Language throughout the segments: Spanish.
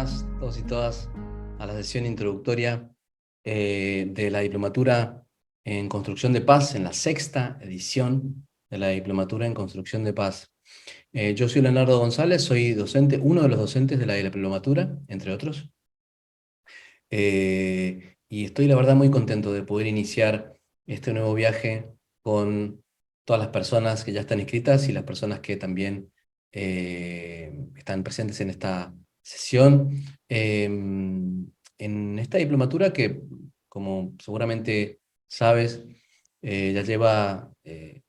bienvenidas todos y todas a la sesión introductoria de la Diplomatura en Construcción de Paz, en la sexta edición de la Diplomatura en Construcción de Paz. Yo soy Leonardo González, soy docente, uno de los docentes de la Diplomatura, entre otros. Y estoy, la verdad, muy contento de poder iniciar este nuevo viaje con todas las personas que ya están inscritas y las personas que también están presentes en esta sesión. En esta diplomatura que, como seguramente sabes, ya lleva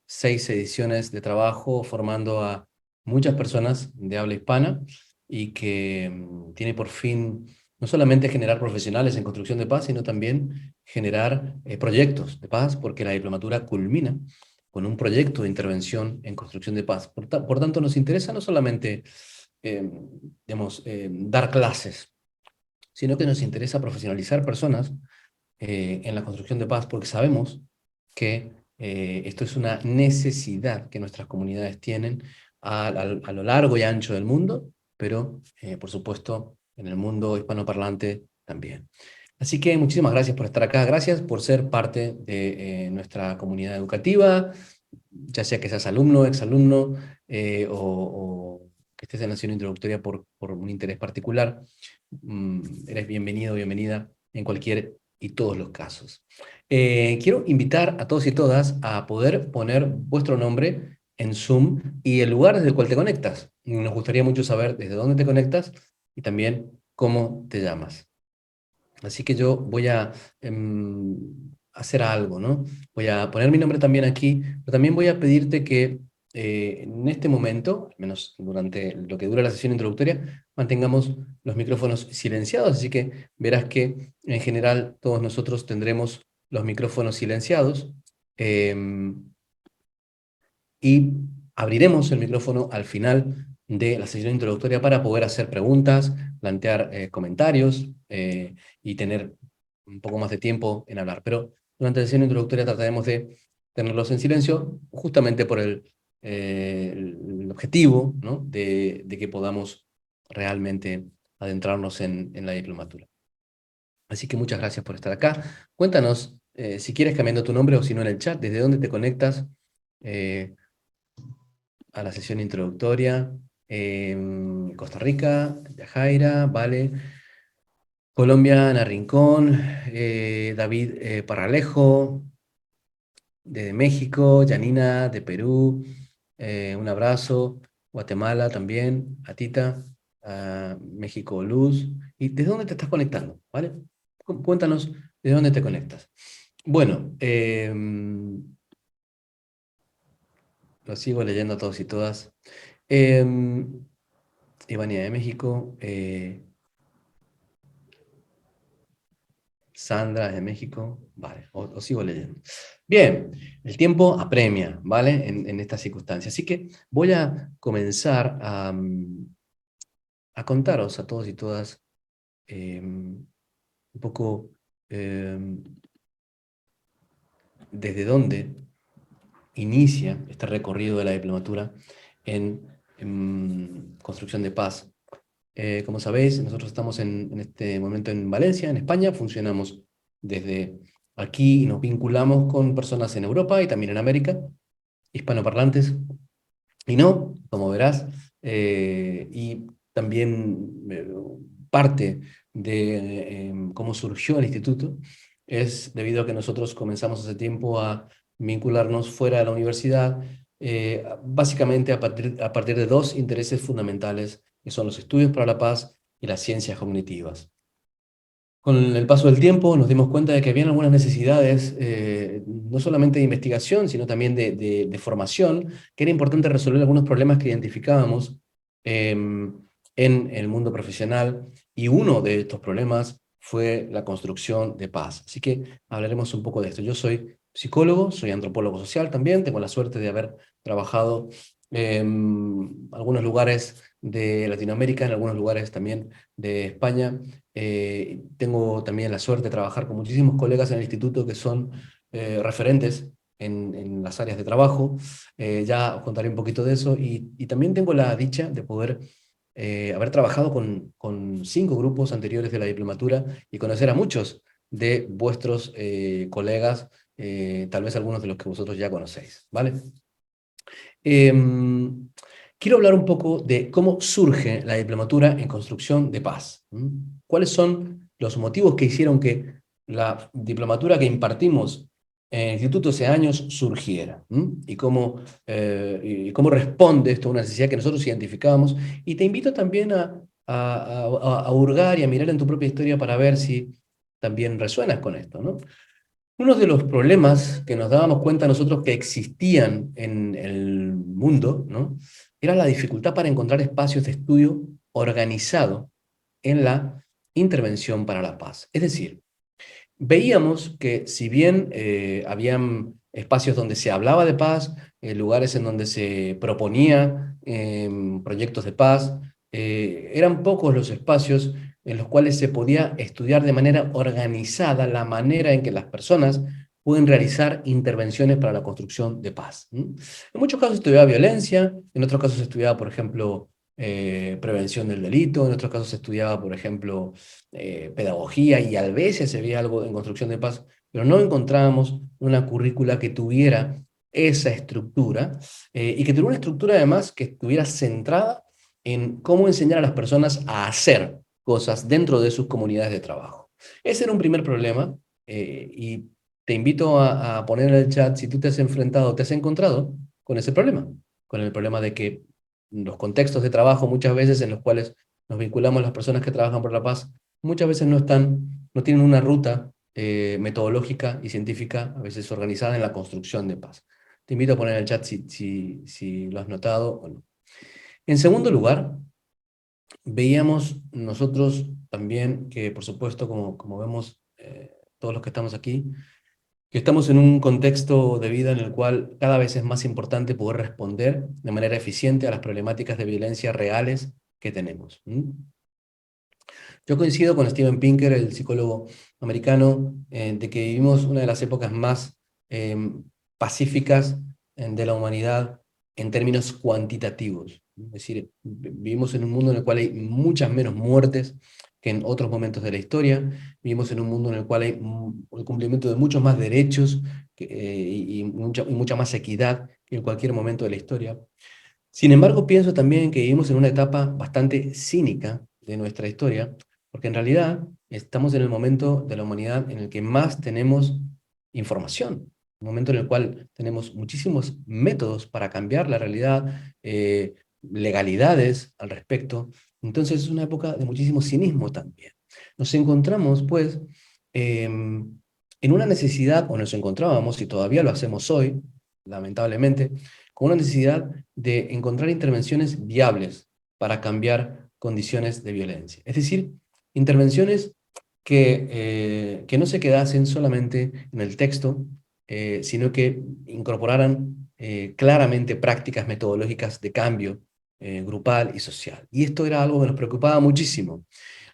6 ediciones de trabajo formando a muchas personas de habla hispana y que tiene por fin no solamente generar profesionales en construcción de paz, sino también generar proyectos de paz, porque la diplomatura culmina con un proyecto de intervención en construcción de paz. Por tanto, nos interesa no solamente dar clases, sino que nos interesa profesionalizar personas en la construcción de paz, porque sabemos que esto es una necesidad que nuestras comunidades tienen a lo largo y ancho del mundo, pero por supuesto en el mundo hispanoparlante también. Así que muchísimas gracias por estar acá, gracias por ser parte de nuestra comunidad educativa, ya sea que seas alumno, exalumno, o que estés en la sesión introductoria por un interés particular. Eres bienvenido, bienvenida en cualquier y todos los casos. Quiero invitar a todos y todas a poder poner vuestro nombre en Zoom y el lugar desde el cual te conectas. Nos gustaría mucho saber desde dónde te conectas y también cómo te llamas. Así que yo voy a hacer algo, ¿no? Voy a poner mi nombre también aquí, pero también voy a pedirte que en este momento, al menos durante lo que dura la sesión introductoria, mantengamos los micrófonos silenciados, así que verás que en general todos nosotros tendremos los micrófonos silenciados y abriremos el micrófono al final de la sesión introductoria para poder hacer preguntas, plantear comentarios y tener un poco más de tiempo en hablar. Pero durante la sesión introductoria trataremos de tenerlos en silencio, justamente por el objetivo, ¿no? de que podamos realmente adentrarnos en la diplomatura. Así que muchas gracias por estar acá. Cuéntanos, si quieres cambiando tu nombre o si no en el chat, desde dónde te conectas a la sesión introductoria. Costa Rica, Yajaira, vale. Colombia, Ana Rincón, David Parralejo, de México, Janina, de Perú, un abrazo. Guatemala también, a Tita, a México Luz. ¿Y desde dónde te estás conectando? ¿Vale? Cuéntanos desde dónde te conectas. Bueno, lo sigo leyendo a todos y todas. Ivania de México, Sandra de México, vale, os sigo leyendo. Bien, el tiempo apremia, ¿vale? En estas circunstancias. Así que voy a comenzar a contaros a todos y todas un poco desde dónde inicia este recorrido de la diplomatura en construcción de paz. Como sabéis, nosotros estamos en este momento en Valencia, en España, funcionamos desde aquí y nos vinculamos con personas en Europa y también en América, hispanoparlantes, y no, como verás, y también parte de cómo surgió el instituto es debido a que nosotros comenzamos hace tiempo a vincularnos fuera de la universidad, básicamente a partir de dos intereses fundamentales, que son los estudios para la paz y las ciencias cognitivas. Con el paso del tiempo nos dimos cuenta de que habían algunas necesidades, no solamente de investigación, sino también de formación, que era importante resolver algunos problemas que identificábamos en el mundo profesional, y uno de estos problemas fue la construcción de paz. Así que hablaremos un poco de esto. Yo soy psicólogo, soy antropólogo social también, tengo la suerte de haber trabajado en algunos lugares de Latinoamérica, en algunos lugares también de España. Tengo también la suerte de trabajar con muchísimos colegas en el instituto que son referentes en las áreas de trabajo. Ya os contaré un poquito de eso. Y también tengo la dicha de poder haber trabajado con 5 grupos anteriores de la diplomatura y conocer a muchos de vuestros colegas, tal vez algunos de los que vosotros ya conocéis, ¿vale? Em, Quiero hablar un poco de cómo surge la diplomatura en construcción de paz. ¿Cuáles son los motivos que hicieron que la diplomatura que impartimos en el instituto hace años surgiera? Y cómo responde esto a una necesidad que nosotros identificábamos. Y te invito también a hurgar y a mirar en tu propia historia para ver si también resuenas con esto, ¿no? Uno de los problemas que nos dábamos cuenta nosotros que existían en el mundo, ¿no? Era la dificultad para encontrar espacios de estudio organizado en la intervención para la paz. Es decir, veíamos que si bien habían espacios donde se hablaba de paz, lugares en donde se proponía proyectos de paz, eran pocos los espacios en los cuales se podía estudiar de manera organizada la manera en que las personas pueden realizar intervenciones para la construcción de paz. En muchos casos se estudiaba violencia, en otros casos se estudiaba, por ejemplo, prevención del delito, en otros casos se estudiaba, por ejemplo, pedagogía, y a veces se veía algo en construcción de paz, pero no encontrábamos una currícula que tuviera esa estructura, y que tuviera una estructura además que estuviera centrada en cómo enseñar a las personas a hacer cosas dentro de sus comunidades de trabajo. Ese era un primer problema, y te invito a poner en el chat si tú te has enfrentado, te has encontrado con el problema de que los contextos de trabajo muchas veces en los cuales nos vinculamos las personas que trabajan por la paz, muchas veces no tienen una ruta metodológica y científica, a veces organizada en la construcción de paz. Te invito a poner en el chat si lo has notado o no. En segundo lugar, veíamos nosotros también que, por supuesto, como vemos todos los que estamos aquí, que estamos en un contexto de vida en el cual cada vez es más importante poder responder de manera eficiente a las problemáticas de violencia reales que tenemos. Yo coincido con Steven Pinker, el psicólogo americano, de que vivimos una de las épocas más pacíficas de la humanidad en términos cuantitativos. Es decir, vivimos en un mundo en el cual hay muchas menos muertes que en otros momentos de la historia, vivimos en un mundo en el cual hay el cumplimiento de muchos más derechos y mucha más equidad que en cualquier momento de la historia. Sin embargo, pienso también que vivimos en una etapa bastante cínica de nuestra historia, porque en realidad estamos en el momento de la humanidad en el que más tenemos información, un momento en el cual tenemos muchísimos métodos para cambiar la realidad, legalidades al respecto. Entonces es una época de muchísimo cinismo también. Nos encontramos, pues, en una necesidad, o nos encontrábamos, y todavía lo hacemos hoy, lamentablemente, con una necesidad de encontrar intervenciones viables para cambiar condiciones de violencia. Es decir, intervenciones que no se quedasen solamente en el texto, sino que incorporaran claramente prácticas metodológicas de cambio grupal y social. Y esto era algo que nos preocupaba muchísimo.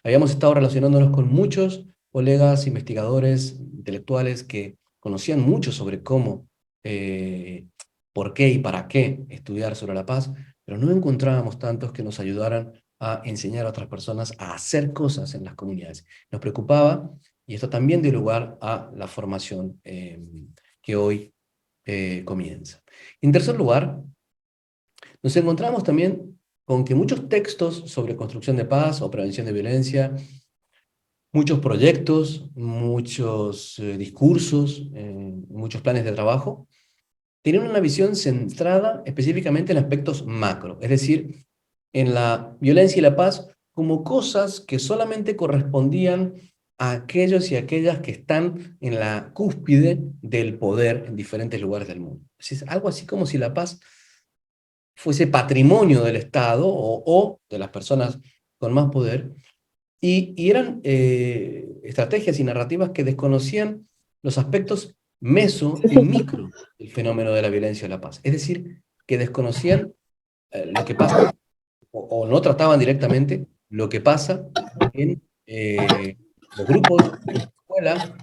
Habíamos estado relacionándonos con muchos colegas, investigadores, intelectuales que conocían mucho sobre cómo por qué y para qué estudiar sobre la paz, pero no encontrábamos tantos que nos ayudaran a enseñar a otras personas a hacer cosas en las comunidades. Nos preocupaba, y esto también dio lugar a la formación que hoy comienza. En tercer lugar, nos encontramos también con que muchos textos sobre construcción de paz o prevención de violencia, muchos proyectos, muchos discursos, muchos planes de trabajo, tenían una visión centrada específicamente en aspectos macro, es decir, en la violencia y la paz como cosas que solamente correspondían a aquellos y aquellas que están en la cúspide del poder en diferentes lugares del mundo. Es algo así como si la paz fuese patrimonio del Estado o de las personas con más poder, y eran estrategias y narrativas que desconocían los aspectos meso y micro del fenómeno de la violencia y la paz. Es decir, que desconocían lo que pasa, o no trataban directamente lo que pasa en los grupos, en la escuela,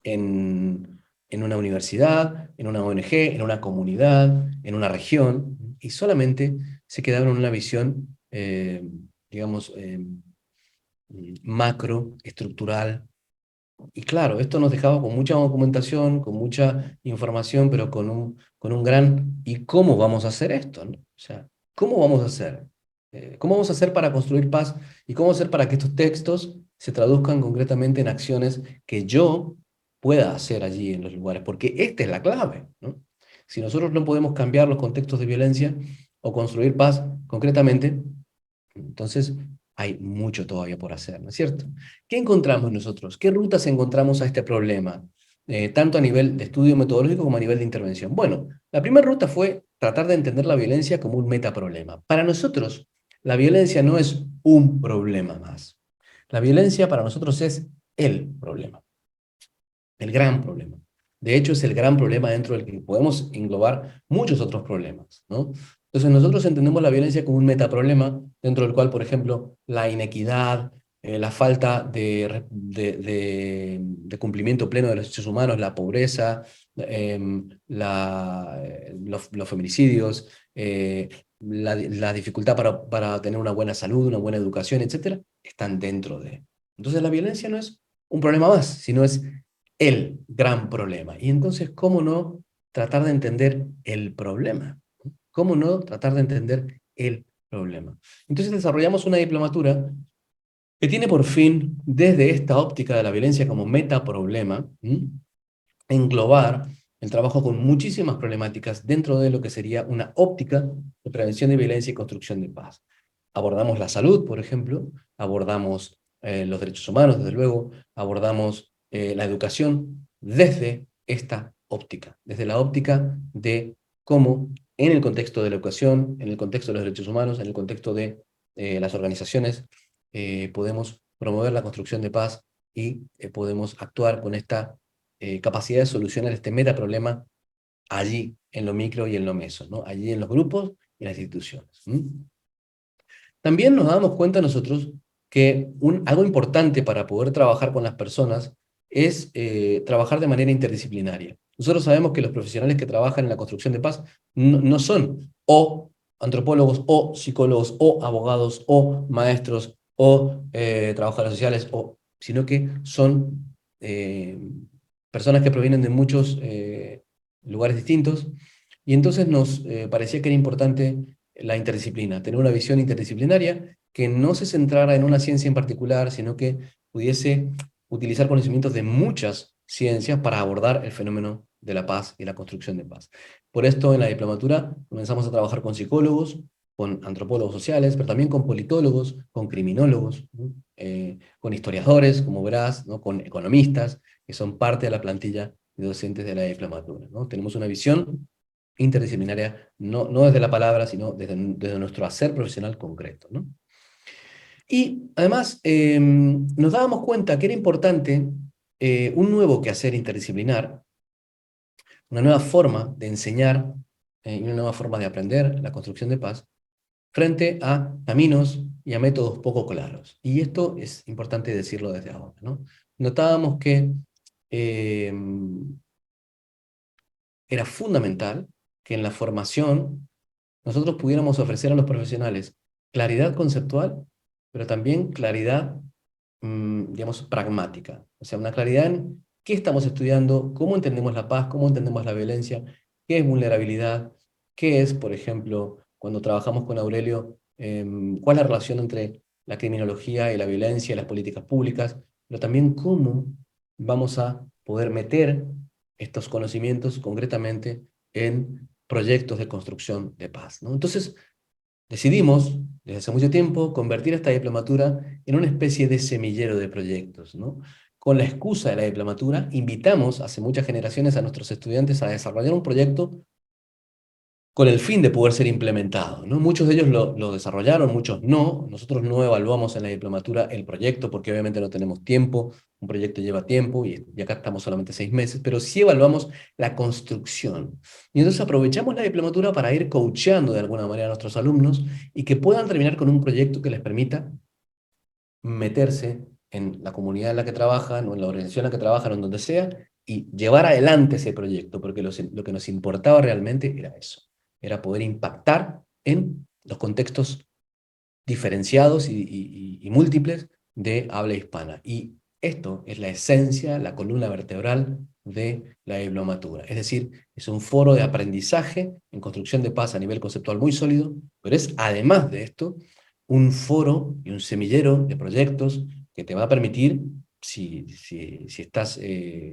en una universidad, en una ONG, en una comunidad, en una región, y solamente se quedaron en una visión digamos, macro, estructural. Y claro, esto nos dejaba con mucha documentación, con mucha información, pero con un gran ¿y cómo vamos a hacer esto? ¿No? O sea, ¿cómo vamos a hacer? ¿Cómo vamos a hacer para construir paz? ¿Y cómo hacer para que estos textos se traduzcan concretamente en acciones que yo pueda hacer allí en los lugares? Porque esta es la clave, ¿no? Si nosotros no podemos cambiar los contextos de violencia o construir paz concretamente, entonces, hay mucho todavía por hacer, ¿no es cierto? ¿Qué encontramos nosotros? ¿Qué rutas encontramos a este problema? Tanto a nivel de estudio metodológico como a nivel de intervención. Bueno, la primera ruta fue tratar de entender la violencia como un metaproblema. Para nosotros, la violencia no es un problema más. La violencia para nosotros es el problema, el gran problema. De hecho, es el gran problema dentro del que podemos englobar muchos otros problemas, ¿no? Entonces, nosotros entendemos la violencia como un metaproblema, dentro del cual, por ejemplo, la inequidad, la falta de cumplimiento pleno de los derechos humanos, la pobreza, los feminicidios, la dificultad para tener una buena salud, una buena educación, etcétera, están dentro de. Entonces, la violencia no es un problema más, sino es el gran problema. Y entonces, ¿cómo no tratar de entender el problema? ¿Cómo no tratar de entender el problema? Entonces desarrollamos una diplomatura que tiene por fin, desde esta óptica de la violencia como metaproblema, englobar el trabajo con muchísimas problemáticas dentro de lo que sería una óptica de prevención de violencia y construcción de paz. Abordamos la salud, por ejemplo, abordamos los derechos humanos, desde luego, abordamos la educación desde esta óptica, desde la óptica de cómo en el contexto de la educación, en el contexto de los derechos humanos, en el contexto de las organizaciones, podemos promover la construcción de paz y podemos actuar con esta capacidad de solucionar este metaproblema allí, en lo micro y en lo meso, ¿no? Allí en los grupos y en las instituciones. También nos damos cuenta nosotros que algo importante para poder trabajar con las personas es trabajar de manera interdisciplinaria. Nosotros sabemos que los profesionales que trabajan en la construcción de paz no son o antropólogos o psicólogos o abogados o maestros o trabajadores sociales, sino que son personas que provienen de muchos lugares distintos, y entonces nos parecía que era importante la interdisciplina, tener una visión interdisciplinaria que no se centrara en una ciencia en particular, sino que pudiese utilizar conocimientos de muchas ciencias para abordar el fenómeno de la paz y la construcción de paz. Por esto, en la diplomatura comenzamos a trabajar con psicólogos, con antropólogos sociales, pero también con politólogos, con criminólogos, ¿no? Con historiadores, como verás, ¿no? Con economistas, que son parte de la plantilla de docentes de la diplomatura, ¿no? Tenemos una visión interdisciplinaria, no desde la palabra, sino desde nuestro hacer profesional concreto, ¿no? Y además nos dábamos cuenta que era importante un nuevo quehacer interdisciplinar, una nueva forma de enseñar y una nueva forma de aprender la construcción de paz frente a caminos y a métodos poco claros. Y esto es importante decirlo desde ahora, ¿no? Notábamos que eh, era fundamental que en la formación nosotros pudiéramos ofrecer a los profesionales claridad conceptual, pero también claridad, digamos, pragmática. O sea, una claridad en qué estamos estudiando, cómo entendemos la paz, cómo entendemos la violencia, qué es vulnerabilidad, qué es, por ejemplo, cuando trabajamos con Aurelio, cuál es la relación entre la criminología y la violencia y las políticas públicas, pero también cómo vamos a poder meter estos conocimientos concretamente en proyectos de construcción de paz, ¿no? Entonces, decidimos, desde hace mucho tiempo, convertir esta diplomatura en una especie de semillero de proyectos, ¿no? Con la excusa de la diplomatura, invitamos hace muchas generaciones a nuestros estudiantes a desarrollar un proyecto con el fin de poder ser implementado, ¿no? Muchos de ellos lo desarrollaron, muchos no. Nosotros no evaluamos en la diplomatura el proyecto porque obviamente no tenemos tiempo, un proyecto lleva tiempo y acá estamos solamente 6 meses, pero sí evaluamos la construcción. Y entonces aprovechamos la diplomatura para ir coacheando de alguna manera a nuestros alumnos y que puedan terminar con un proyecto que les permita meterse en la comunidad en la que trabajan o en la organización en la que trabajan o en donde sea y llevar adelante ese proyecto, porque lo que nos importaba realmente era eso, era poder impactar en los contextos diferenciados y múltiples de habla hispana. Y esto es la esencia, la columna vertebral de la diplomatura. Es decir, es un foro de aprendizaje en construcción de paz a nivel conceptual muy sólido, pero es además de esto un foro y un semillero de proyectos que te va a permitir, si estás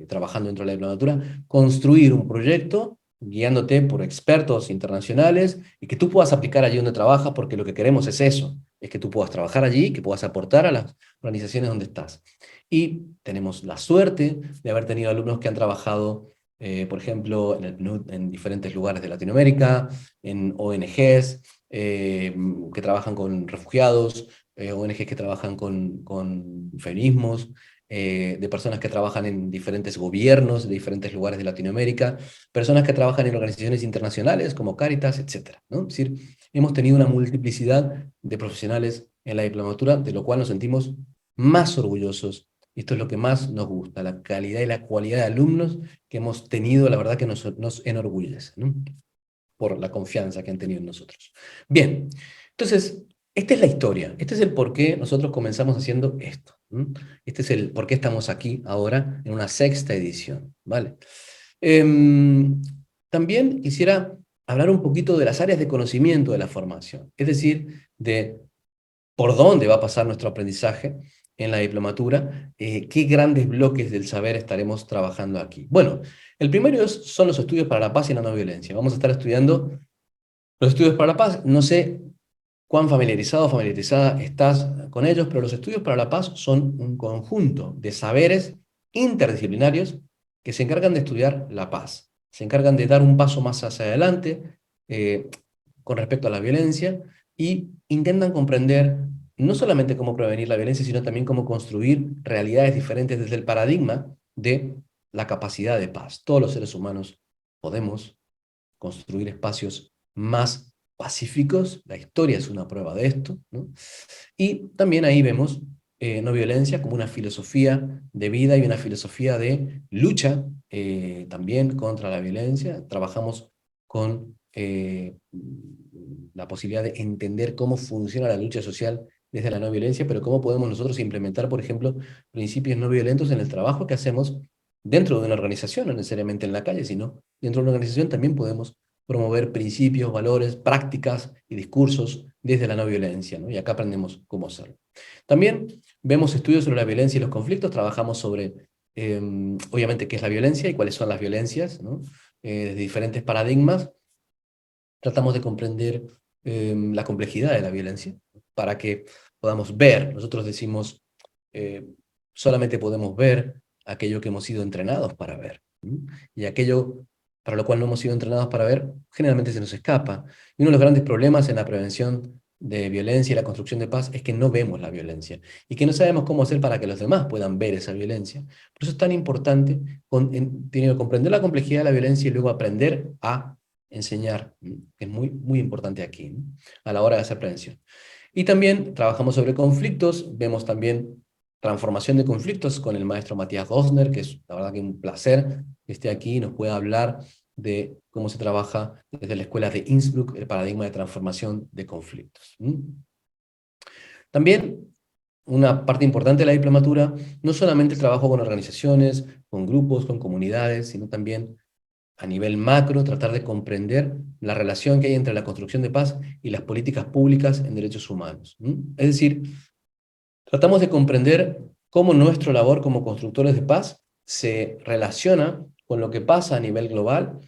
trabajando dentro de la diplomatura, construir un proyecto guiándote por expertos internacionales y que tú puedas aplicar allí donde trabajas, porque lo que queremos es eso, es que tú puedas trabajar allí, que puedas aportar a las organizaciones donde estás. Y tenemos la suerte de haber tenido alumnos que han trabajado, por ejemplo, en el PNUD en diferentes lugares de Latinoamérica, en ONGs que trabajan con refugiados, ONGs que trabajan con feminismos, de personas que trabajan en diferentes gobiernos de diferentes lugares de Latinoamérica, personas que trabajan en organizaciones internacionales como Cáritas, etcétera, ¿no? Es decir, hemos tenido una multiplicidad de profesionales en la diplomatura, de lo cual nos sentimos más orgullosos. Y esto es lo que más nos gusta, la calidad y la cualidad de alumnos que hemos tenido, la verdad que nos enorgullece, ¿no? Por la confianza que han tenido en nosotros. Bien, entonces, esta es la historia, este es el por qué nosotros comenzamos haciendo esto. Este es el por qué estamos aquí ahora en una sexta edición, ¿vale? Em, También quisiera hablar un poquito de las áreas de conocimiento de la formación, es decir, de por dónde va a pasar nuestro aprendizaje en la diplomatura, qué grandes bloques del saber estaremos trabajando aquí. Bueno, el primero son los estudios para la paz y la no violencia. Vamos a estar estudiando los estudios para la paz. No sé cuán familiarizado o familiarizada estás con ellos, pero los estudios para la paz son un conjunto de saberes interdisciplinarios que se encargan de estudiar la paz. Se encargan de dar un paso más hacia adelante con respecto a la violencia y intentan comprender no solamente cómo prevenir la violencia, sino también cómo construir realidades diferentes desde el paradigma de la capacidad de paz. Todos los seres humanos podemos construir espacios más pacíficos, la historia es una prueba de esto, ¿no? Y también ahí vemos no violencia como una filosofía de vida y una filosofía de lucha también contra la violencia. Trabajamos con la posibilidad de entender cómo funciona la lucha social desde la no violencia, pero cómo podemos nosotros implementar, por ejemplo, principios no violentos en el trabajo que hacemos dentro de una organización, no necesariamente en la calle, sino dentro de una organización también podemos promover principios, valores, prácticas y discursos desde la no violencia, ¿no? Y acá aprendemos cómo hacerlo. También vemos estudios sobre la violencia y los conflictos, trabajamos sobre, obviamente, qué es la violencia y cuáles son las violencias, ¿no? Desde diferentes paradigmas, tratamos de comprender la complejidad de la violencia para que podamos ver. Nosotros decimos, eh, solamente podemos ver aquello que hemos sido entrenados para ver. Y aquello para lo cual no hemos sido entrenados para ver, generalmente se nos escapa. Y uno de los grandes problemas en la prevención de violencia y la construcción de paz es que no vemos la violencia y que no sabemos cómo hacer para que los demás puedan ver esa violencia. Por eso es tan importante tiene que comprender la complejidad de la violencia y luego aprender a enseñar, que es muy, muy importante aquí, ¿no? A la hora de hacer prevención. Y también trabajamos sobre conflictos, vemos también transformación de conflictos con el maestro Matías Gosner, que es la verdad que un placer que esté aquí y nos pueda hablar de cómo se trabaja desde la escuela de Innsbruck el paradigma de transformación de conflictos. También una parte importante de la diplomatura, no solamente el trabajo con organizaciones, con grupos, con comunidades, sino también a nivel macro, tratar de comprender la relación que hay entre la construcción de paz y las políticas públicas en derechos humanos. Es decir, tratamos de comprender cómo nuestra labor como constructores de paz se relaciona con lo que pasa a nivel global,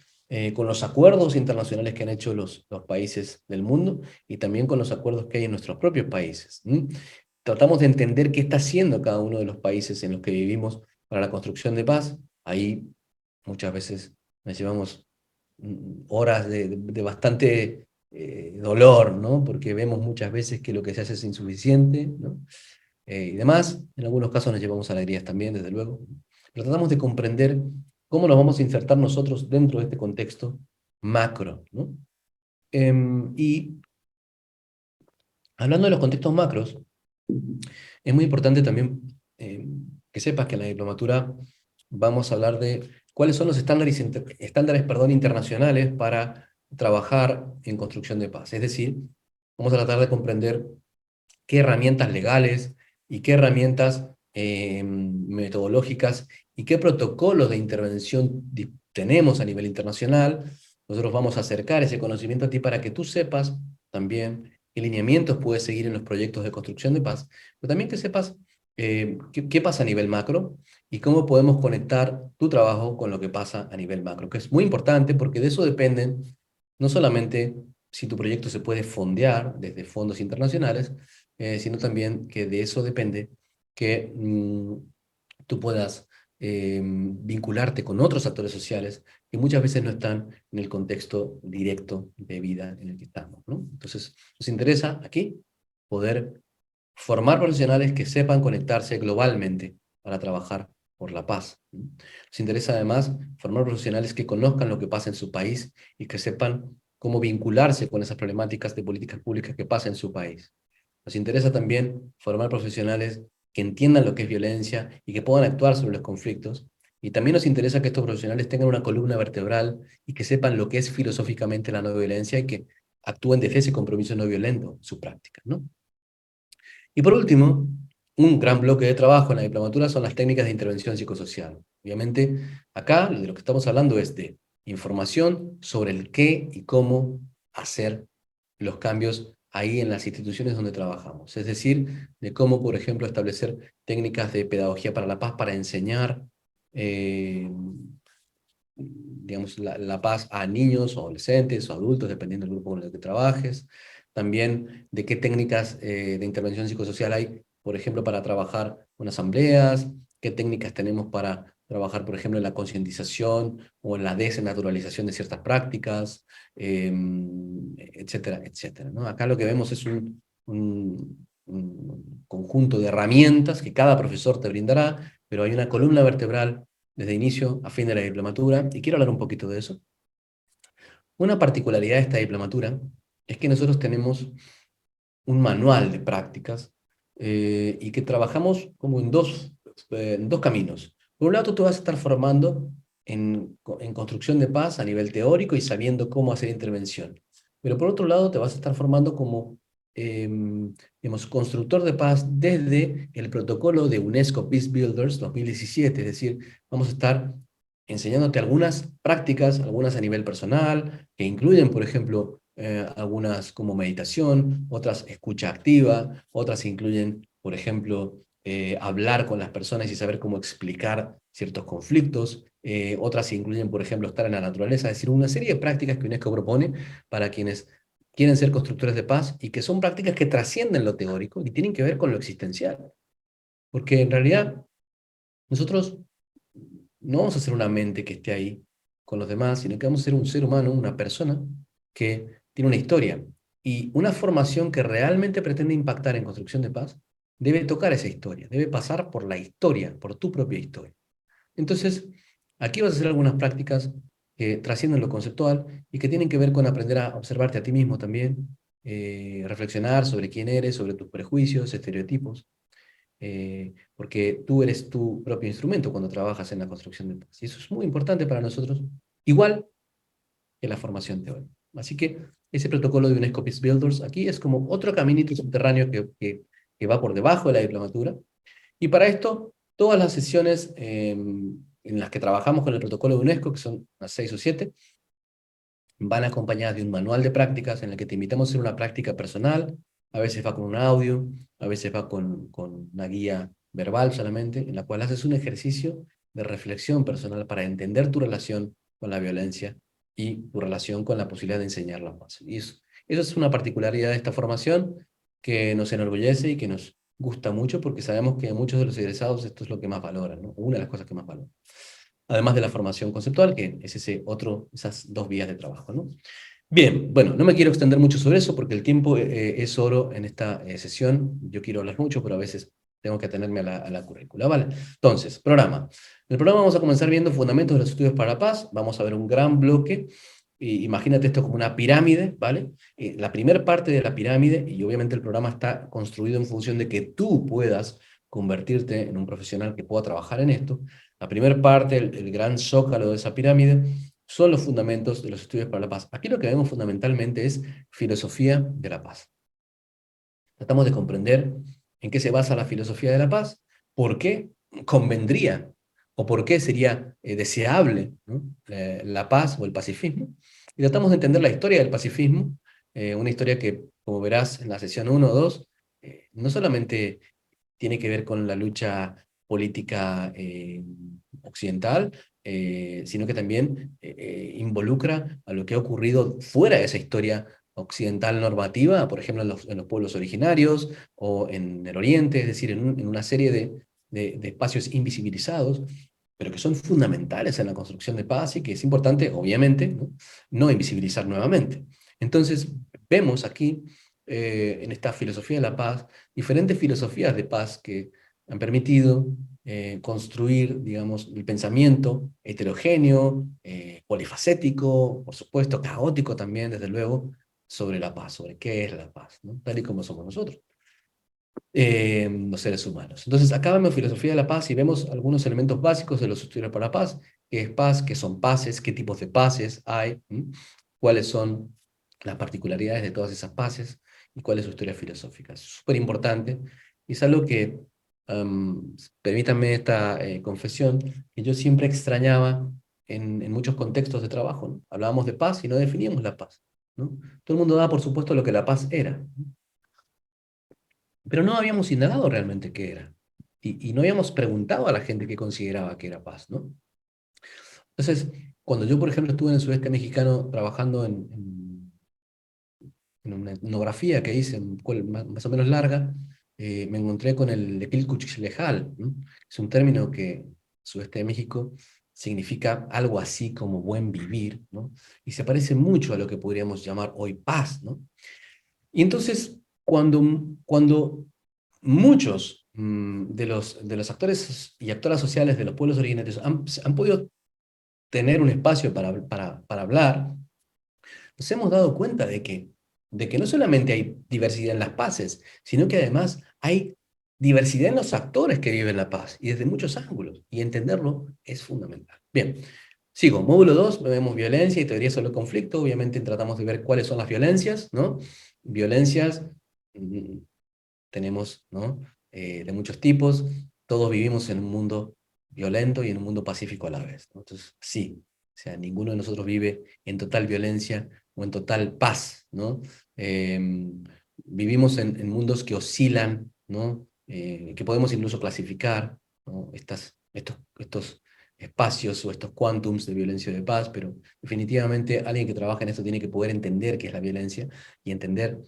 con los acuerdos internacionales que han hecho los países del mundo y también con los acuerdos que hay en nuestros propios países. Tratamos de entender qué está haciendo cada uno de los países en los que vivimos para la construcción de paz. Ahí muchas veces nos llevamos horas de bastante dolor, ¿no? Porque vemos muchas veces que lo que se hace es insuficiente, ¿no? Y demás. En algunos casos nos llevamos alegrías también, desde luego. Pero tratamos de comprender cómo nos vamos a insertar nosotros dentro de este contexto macro, ¿no? Y hablando de los contextos macros, es muy importante también que sepas que en la diplomatura vamos a hablar de cuáles son los estándares, perdón, internacionales para trabajar en construcción de paz. Es decir, vamos a tratar de comprender qué herramientas legales y qué herramientas metodológicas y qué protocolos de intervención tenemos a nivel internacional. Nosotros vamos a acercar ese conocimiento a ti para que tú sepas también qué lineamientos puedes seguir en los proyectos de construcción de paz, pero también que sepas qué pasa a nivel macro y cómo podemos conectar tu trabajo con lo que pasa a nivel macro, que es muy importante porque de eso dependen no solamente si tu proyecto se puede fondear desde fondos internacionales, sino también que de eso depende que tú puedas vincularte con otros actores sociales que muchas veces no están en el contexto directo de vida en el que estamos, ¿no? Entonces, nos interesa aquí poder formar profesionales que sepan conectarse globalmente para trabajar por la paz, ¿no? Nos interesa además formar profesionales que conozcan lo que pasa en su país y que sepan cómo vincularse con esas problemáticas de políticas públicas que pasa en su país. Nos interesa también formar profesionales que entiendan lo que es violencia y que puedan actuar sobre los conflictos. Y también nos interesa que estos profesionales tengan una columna vertebral y que sepan lo que es filosóficamente la no violencia y que actúen desde ese compromiso no violento en su práctica, ¿no? Y por último, un gran bloque de trabajo en la diplomatura son las técnicas de intervención psicosocial. Obviamente, acá de lo que estamos hablando es de información sobre el qué y cómo hacer los cambios ahí en las instituciones donde trabajamos. Es decir, de cómo, por ejemplo, establecer técnicas de pedagogía para la paz para enseñar eh, digamos, la paz a niños o adolescentes o adultos, dependiendo del grupo con el que trabajes. También de qué técnicas de intervención psicosocial hay, por ejemplo, para trabajar con asambleas, qué técnicas tenemos para trabajar, por ejemplo, en la concientización o en la desnaturalización de ciertas prácticas, etcétera, etcétera, ¿no? Acá lo que vemos es un conjunto de herramientas que cada profesor te brindará, pero hay una columna vertebral desde inicio a fin de la diplomatura, y quiero hablar un poquito de eso. Una particularidad de esta diplomatura es que nosotros tenemos un manual de prácticas y que trabajamos como en dos caminos. Por un lado, tú te vas a estar formando en construcción de paz a nivel teórico y sabiendo cómo hacer intervención. Pero por otro lado, te vas a estar formando como digamos, constructor de paz desde el protocolo de UNESCO Peace Builders 2017. Es decir, vamos a estar enseñándote algunas prácticas, algunas a nivel personal, que incluyen, por ejemplo, algunas como meditación, otras escucha activa, otras incluyen, por ejemplo, hablar con las personas y saber cómo explicar ciertos conflictos, otras incluyen, por ejemplo, estar en la naturaleza, es decir, una serie de prácticas que UNESCO propone para quienes quieren ser constructores de paz y que son prácticas que trascienden lo teórico y tienen que ver con lo existencial. Porque en realidad nosotros no vamos a ser una mente que esté ahí con los demás, sino que vamos a ser un ser humano, una persona que tiene una historia. Y una formación que realmente pretende impactar en construcción de paz debe tocar esa historia, debe pasar por la historia, por tu propia historia. Entonces, aquí vas a hacer algunas prácticas que trascienden lo conceptual y que tienen que ver con aprender a observarte a ti mismo también, reflexionar sobre quién eres, sobre tus prejuicios, estereotipos, porque tú eres tu propio instrumento cuando trabajas en la construcción de paz. Y eso es muy importante para nosotros, igual que la formación teórica. Así que ese protocolo de UNESCO Peace Builders aquí es como otro caminito subterráneo que va por debajo de la diplomatura. Y para esto, todas las sesiones en las que trabajamos con el protocolo de UNESCO, que son unas 6 o 7, van acompañadas de un manual de prácticas en el que te invitamos a hacer una práctica personal, a veces va con un audio, a veces va con una guía verbal solamente, en la cual haces un ejercicio de reflexión personal para entender tu relación con la violencia y tu relación con la posibilidad de enseñar la paz. Y eso es una particularidad de esta formación que nos enorgullece y que nos gusta mucho porque sabemos que muchos de los egresados esto es lo que más valoran, ¿no? Una de las cosas que más valoran, además de la formación conceptual, que es esas dos vías de trabajo, ¿no? Bien, bueno, no me quiero extender mucho sobre eso porque el tiempo es oro en esta sesión. Yo quiero hablar mucho, pero a veces tengo que atenerme a la currícula, ¿vale? Entonces, programa. En el programa vamos a comenzar viendo fundamentos de los estudios para la paz. Vamos a ver un gran bloque. Imagínate esto como una pirámide, ¿vale? La primera parte de la pirámide, y obviamente el programa está construido en función de que tú puedas convertirte en un profesional que pueda trabajar en esto. La primera parte, el gran zócalo de esa pirámide, son los fundamentos de los estudios para la paz. Aquí lo que vemos fundamentalmente es filosofía de la paz. Tratamos de comprender en qué se basa la filosofía de la paz, por qué convendría o por qué sería deseable, ¿no? La paz o el pacifismo. Y tratamos de entender la historia del pacifismo, una historia que, como verás en la sesión 1 o 2, no solamente tiene que ver con la lucha política occidental, sino que también involucra a lo que ha ocurrido fuera de esa historia occidental normativa, por ejemplo, en los pueblos originarios o en el Oriente, es decir, en una serie de espacios invisibilizados, pero que son fundamentales en la construcción de paz y que es importante, obviamente, no invisibilizar nuevamente. Entonces, vemos aquí, en esta filosofía de la paz, diferentes filosofías de paz que han permitido construir, digamos, el pensamiento heterogéneo, polifacético, por supuesto, caótico también, desde luego, sobre la paz, sobre qué es la paz, ¿no? Tal y como somos nosotros, los seres humanos. Entonces, acá vemos filosofía de la paz y vemos algunos elementos básicos de los estudios para la paz: qué es paz, qué son paces, qué tipos de paces hay, cuáles son las particularidades de todas esas paces y cuál es su historia filosófica. Es súper importante y es algo que, permítanme esta confesión, que yo siempre extrañaba en muchos contextos de trabajo, ¿no? Hablábamos de paz y no definíamos la paz, ¿no? Todo el mundo daba por supuesto lo que la paz era, ¿no? Pero no habíamos indagado realmente qué era. Y no habíamos preguntado a la gente qué consideraba que era paz, ¿no? Entonces, cuando yo, por ejemplo, estuve en el sudeste mexicano trabajando en una etnografía que hice, más o menos larga, me encontré con el Tequilcuchilejal, ¿no? Es un término que en el sudeste de México significa algo así como buen vivir, ¿no? Y se parece mucho a lo que podríamos llamar hoy paz, ¿no? Y entonces, cuando muchos de los actores y actoras sociales de los pueblos originarios han podido tener un espacio para hablar, nos hemos dado cuenta de que no solamente hay diversidad en las paces, sino que además hay diversidad en los actores que viven la paz, y desde muchos ángulos, y entenderlo es fundamental. Bien, sigo. Módulo 2, vemos violencia y teoría sobre el conflicto. Obviamente tratamos de ver cuáles son las violencias, ¿no? Violencias, mm, tenemos, ¿no? De muchos tipos. Todos vivimos en un mundo violento y en un mundo pacífico a la vez, ¿no? Entonces, sí, o sea, ninguno de nosotros vive en total violencia o en total paz, ¿no? Vivimos en mundos que oscilan, ¿no? Que podemos incluso clasificar, ¿no? Estos espacios o estos quantums de violencia o de paz, pero definitivamente alguien que trabaja en esto tiene que poder entender qué es la violencia y entender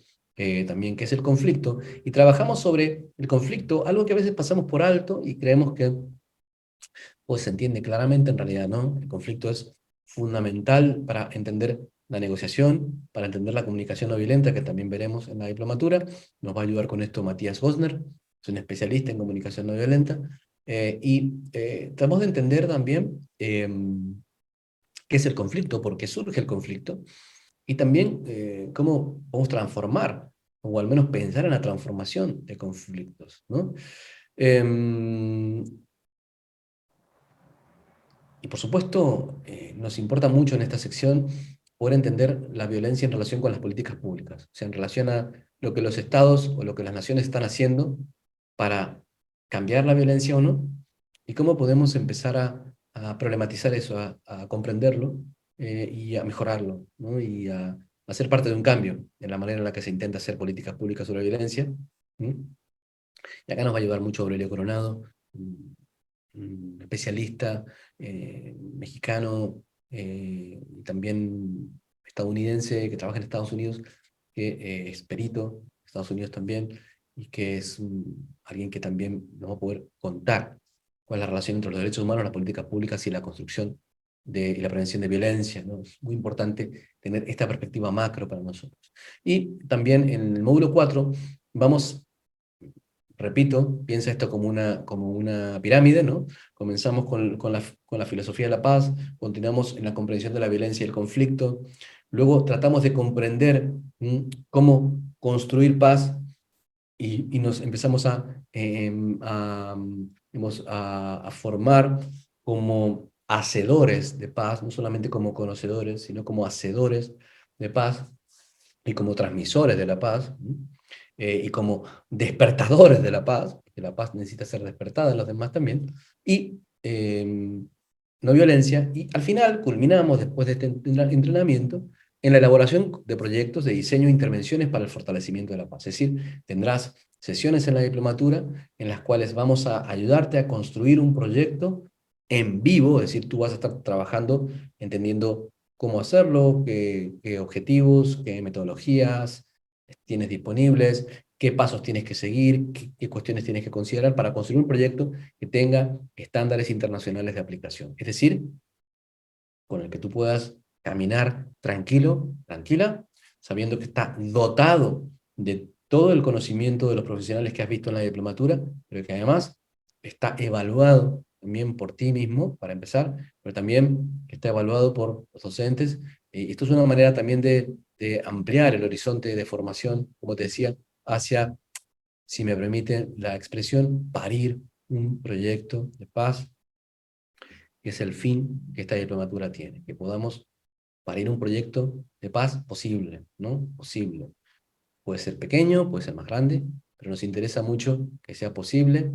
también qué es el conflicto, y trabajamos sobre el conflicto, algo que a veces pasamos por alto y creemos que pues, se entiende claramente. En realidad no. El conflicto es fundamental para entender la negociación, para entender la comunicación no violenta, que también veremos en la diplomatura. Nos va a ayudar con esto Matías Gosner, es un especialista en comunicación no violenta, tratamos de entender también qué es el conflicto, por qué surge el conflicto, y también cómo podemos transformar, o al menos pensar en la transformación de conflictos, ¿no? Em, y por supuesto, nos importa mucho en esta sección poder entender la violencia en relación con las políticas públicas, o sea, en relación a lo que los estados o lo que las naciones están haciendo para cambiar la violencia o no, y cómo podemos empezar a problematizar eso, a comprenderlo y a mejorarlo, ¿no? Y a ser parte de un cambio en la manera en la que se intenta hacer políticas públicas sobre violencia. ¿Mm? Y acá nos va a ayudar mucho Aurelio Coronado, un especialista mexicano y también estadounidense que trabaja en Estados Unidos, que es perito en Estados Unidos también, y que es alguien que también nos va a poder contar cuál es la relación entre los derechos humanos, las políticas públicas y la construcción y la prevención de violencia, ¿no? Es muy importante tener esta perspectiva macro para nosotros. Y también en el módulo 4 vamos, repito, piensa esto como una pirámide, ¿no? Comenzamos con la filosofía de la paz, continuamos en la comprensión de la violencia y el conflicto, luego tratamos de comprender cómo construir paz y nos empezamos digamos, a formar como hacedores de paz, no solamente como conocedores, sino como hacedores de paz y como transmisores de la paz. y como despertadores de la paz, porque la paz necesita ser despertada en los demás también, y no violencia, y al final culminamos, después de este entrenamiento, en la elaboración de proyectos de diseño e intervenciones para el fortalecimiento de la paz. Es decir, tendrás sesiones en la diplomatura en las cuales vamos a ayudarte a construir un proyecto en vivo, es decir, tú vas a estar trabajando, entendiendo cómo hacerlo, qué objetivos, qué metodologías tienes disponibles, qué pasos tienes que seguir, qué cuestiones tienes que considerar para construir un proyecto que tenga estándares internacionales de aplicación. Es decir, con el que tú puedas caminar tranquilo, tranquila, sabiendo que está dotado de todo el conocimiento de los profesionales que has visto en la diplomatura, pero que además está evaluado también por ti mismo, para empezar, pero también está evaluado por los docentes. Y esto es una manera también de ampliar el horizonte de formación, como te decía, hacia, si me permite la expresión, parir un proyecto de paz, que es el fin que esta diplomatura tiene, que podamos parir un proyecto de paz posible, ¿no? Posible. Puede ser pequeño, puede ser más grande, pero nos interesa mucho que sea posible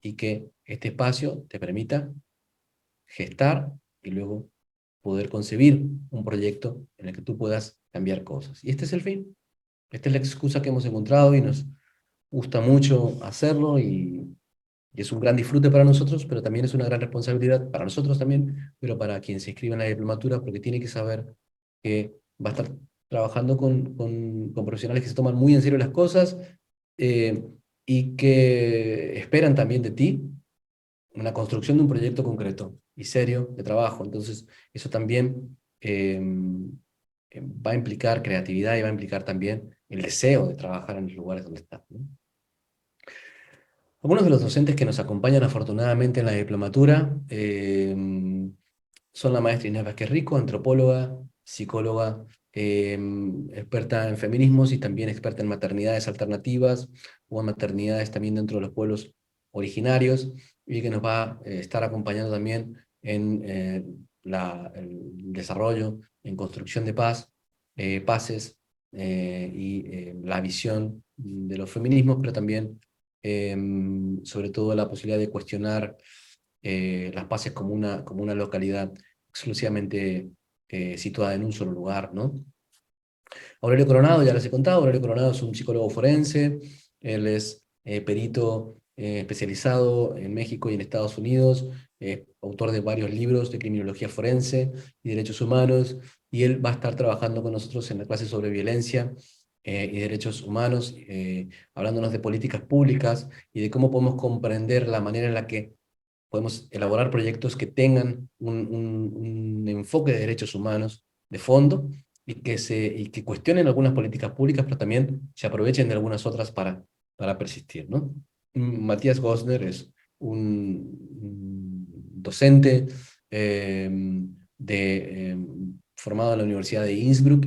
y que este espacio te permita gestar y luego poder concebir un proyecto en el que tú puedas cambiar cosas. Y este es el fin. Esta es la excusa que hemos encontrado y nos gusta mucho hacerlo y es un gran disfrute para nosotros, pero también es una gran responsabilidad para nosotros también, pero para quien se inscribe en la diplomatura, porque tiene que saber que va a estar trabajando con profesionales que se toman muy en serio las cosas eh, y que esperan también de ti una construcción de un proyecto concreto y serio de trabajo. Entonces, eso también va a implicar creatividad y va a implicar también el deseo de trabajar en los lugares donde estás, ¿no? Algunos de los docentes que nos acompañan afortunadamente en la diplomatura son la maestra Inés Vázquez Rico, antropóloga, psicóloga, experta en feminismos y también experta en maternidades alternativas o en maternidades también dentro de los pueblos originarios, y que nos va a estar acompañando también en el desarrollo, en construcción de paz, paces y la visión de los feminismos, pero también sobre todo la posibilidad de cuestionar Las Paces como una localidad exclusivamente situada en un solo lugar, ¿no? Aurelio Coronado, ya les he contado, Aurelio Coronado es un psicólogo forense, él es perito especializado en México y en Estados Unidos, autor de varios libros de criminología forense y derechos humanos, y él va a estar trabajando con nosotros en la clase sobre violencia y derechos humanos, hablándonos de políticas públicas y de cómo podemos comprender la manera en la que podemos elaborar proyectos que tengan un enfoque de derechos humanos de fondo y que cuestionen algunas políticas públicas, pero también se aprovechen de algunas otras para persistir, ¿no? Matías Gosner es un docente eh, formado en la Universidad de Innsbruck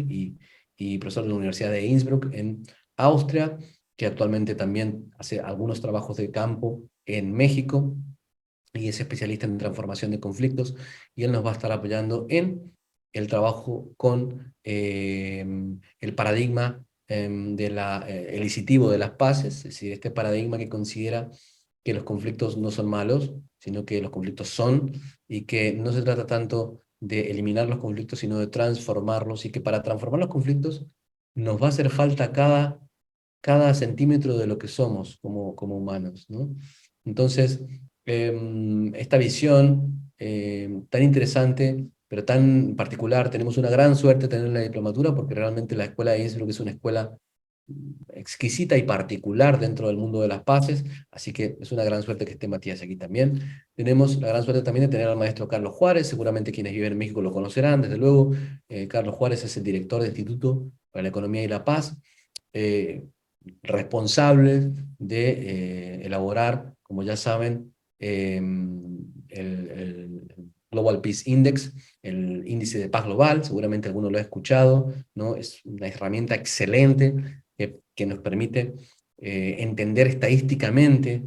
y profesor de la Universidad de Innsbruck en Austria, que actualmente también hace algunos trabajos de campo en México y es especialista en transformación de conflictos, y él nos va a estar apoyando en el trabajo con el paradigma elicitivo de las paces, es decir, este paradigma que considera que los conflictos no son malos, sino que los conflictos son, y que no se trata tanto de eliminar los conflictos, sino de transformarlos, y que para transformar los conflictos nos va a hacer falta cada centímetro de lo que somos como humanos, ¿no? Entonces, esta visión tan interesante, pero tan particular, tenemos una gran suerte de tener en la diplomatura, porque realmente la escuela de Innsbruck es una escuela exquisita y particular dentro del mundo de las paces, así que es una gran suerte que esté Matías aquí también. Tenemos la gran suerte también de tener al maestro Carlos Juárez, seguramente quienes viven en México lo conocerán, desde luego. Carlos Juárez es el director del Instituto para la Economía y la Paz, eh, responsable de elaborar, como ya saben, el Global Peace Index, el índice de paz global, seguramente alguno lo ha escuchado, ¿no? Es una herramienta excelente que nos permite entender estadísticamente